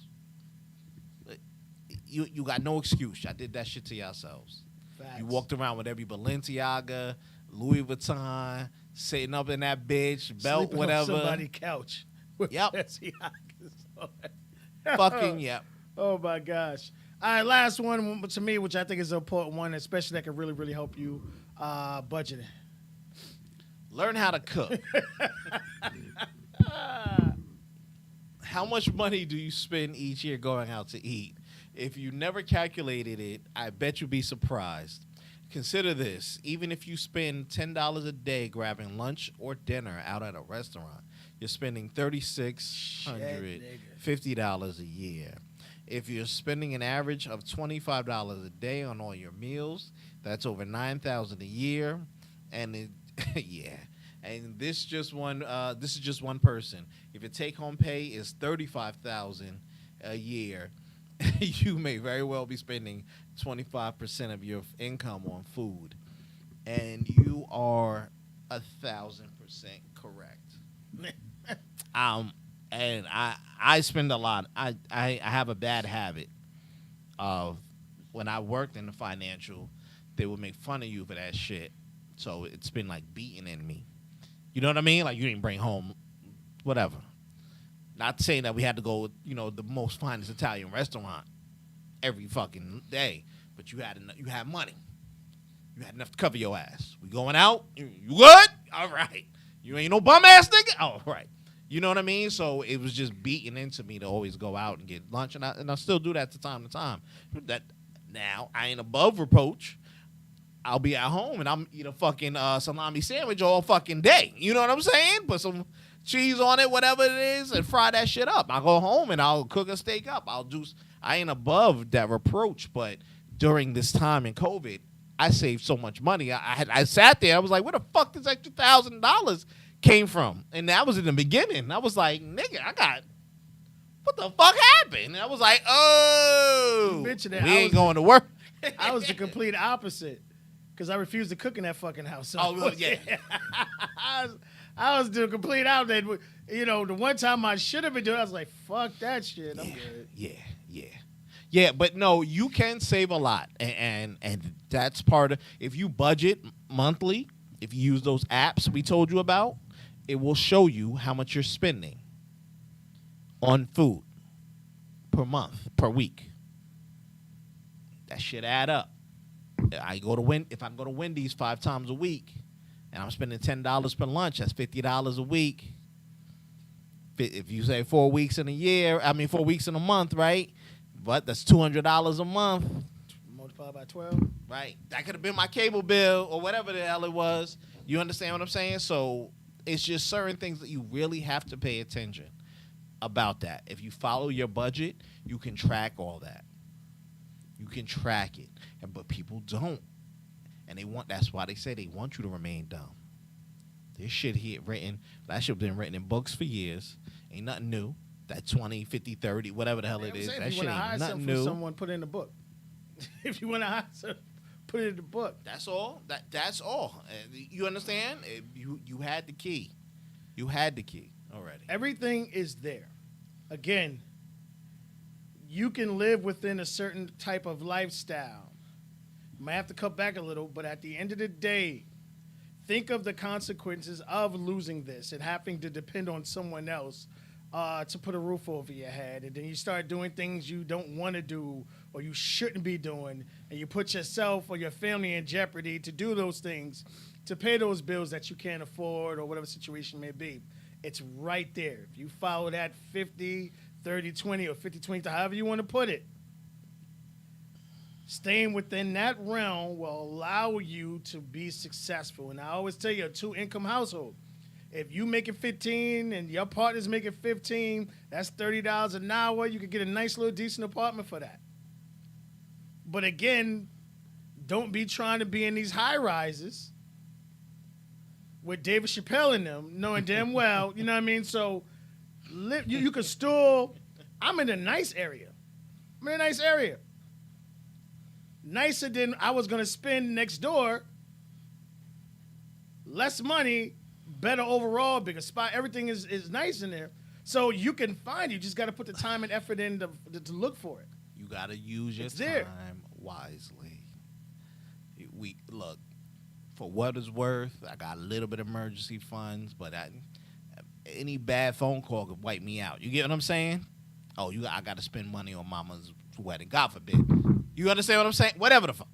You got no excuse. Y'all did that shit to yourselves. Facts. You walked around with every Balenciaga, Louis Vuitton, sitting up in that bitch, belt, Sleeping whatever. on somebody's couch. With Yep. Balenciagas on. Fucking yep. Oh my gosh. All right, last one to me, which I think is an important one, especially that can really, really help you, budgeting. Learn how to cook. How much money do you spend each year going out to eat? If you never calculated it, I bet you'd be surprised. Consider this. Even if you spend $10 a day grabbing lunch or dinner out at a restaurant, you're spending $3,650 a year. If you're spending an average of $25 a day on all your meals, that's over $9,000 a year. And and this is just one person. If your take-home pay is $35,000 a year, you may very well be spending 25% of your income on food, and you are 1,000% correct. And I spend a lot. I have a bad habit of when I worked in the financial, they would make fun of you for that shit. So it's been like beaten in me. You know what I mean? Like you didn't bring home whatever. Not saying that we had to go, the most finest Italian restaurant every fucking day, but you had money. You had enough to cover your ass. We going out? You good? All right. You ain't no bum ass nigga? All right. You know what I mean? So it was just beaten into me to always go out and get lunch, and I still do that to time. That now I ain't above reproach. I'll be at home and I'm eat a fucking salami sandwich all fucking day. You know what I'm saying? Put some cheese on it, whatever it is, and fry that shit up. I'll go home and I'll cook a steak up. I ain't above that reproach, but during this time in COVID, I saved so much money. I sat there. I was like, where the fuck this extra $1,000 came from? And that was in the beginning. I was like, nigga, what the fuck happened? And I was like, oh, You mentioned that. we ain't going to work. I was the complete opposite because I refused to cook in that fucking house. So Oh, well, yeah. I was the complete opposite. The one time I should have been doing, I was like, fuck that shit. I'm good. Yeah, but no, you can save a lot, and that's part of. If you budget monthly, if you use those apps we told you about, it will show you how much you're spending on food per month, per week. That shit add up. If I go to Wendy's 5 times a week, and I'm spending $10 per lunch, that's $50 a week. If you say 4 weeks in a month, right? But that's $200 a month. Multiplied by 12. Right. That could have been my cable bill or whatever the hell it was. You understand what I'm saying? So it's just certain things that you really have to pay attention about that. If you follow your budget, you can track all that. You can track it. But people don't. And that's why they say they want you to remain dumb. This shit here that shit been written in books for years. Ain't nothing new. That 20, 50, 30, whatever the hell it is. That shit ain't nothing new. Someone put it in the book. If you want to hire someone, put it in the book. That's all. That's all. You understand? You had the key. You had the key already. Everything is there. Again, you can live within a certain type of lifestyle. You might have to cut back a little, but at the end of the day, think of the consequences of losing this and having to depend on someone else to put a roof over your head, and then you start doing things you don't want to do or you shouldn't be doing, and you put yourself or your family in jeopardy to do those things, to pay those bills that you can't afford or whatever situation may be. It's right there. If you follow that 50, 30, 20, or 50, 20, however you want to put it, staying within that realm will allow you to be successful. And I always tell you, a two-income household, if you making 15 and your partner's making 15, that's $30 an hour. You could get a nice little decent apartment for that. But again, don't be trying to be in these high rises with David Chappelle in them, knowing damn well, you know what I mean? So you could still, I'm in a nice area. I'm in a nice area. Nicer than I was going to spend next door. Less money, better overall, bigger spot. Everything is nice in there. So you can find it. You just got to put the time and effort in to look for it. You got to use your It's there. time wisely. We look, for what it's worth, I got a little bit of emergency funds, but any bad phone call could wipe me out. You get what I'm saying? Oh, I got to spend money on mama's wedding. God forbid. You understand what I'm saying? Whatever the fuck.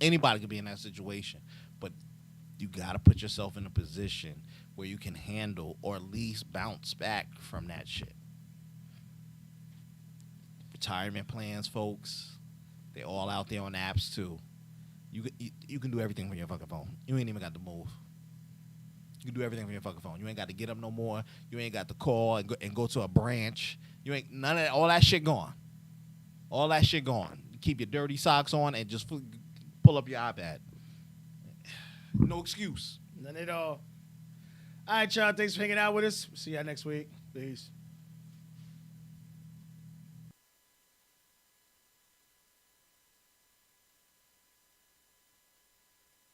Anybody could be in that situation. But you got to put yourself in a position where you can handle or at least bounce back from that shit. Retirement plans, folks, they're all out there on apps too. You can do everything from your fucking phone. You ain't even got to move. You can do everything from your fucking phone. You ain't got to get up no more. You ain't got to call and go to a branch. You ain't none of that. All that shit gone. All that shit gone. You keep your dirty socks on and just pull up your iPad. No excuse. None at all. All right, y'all. Thanks for hanging out with us. See y'all next week. Peace.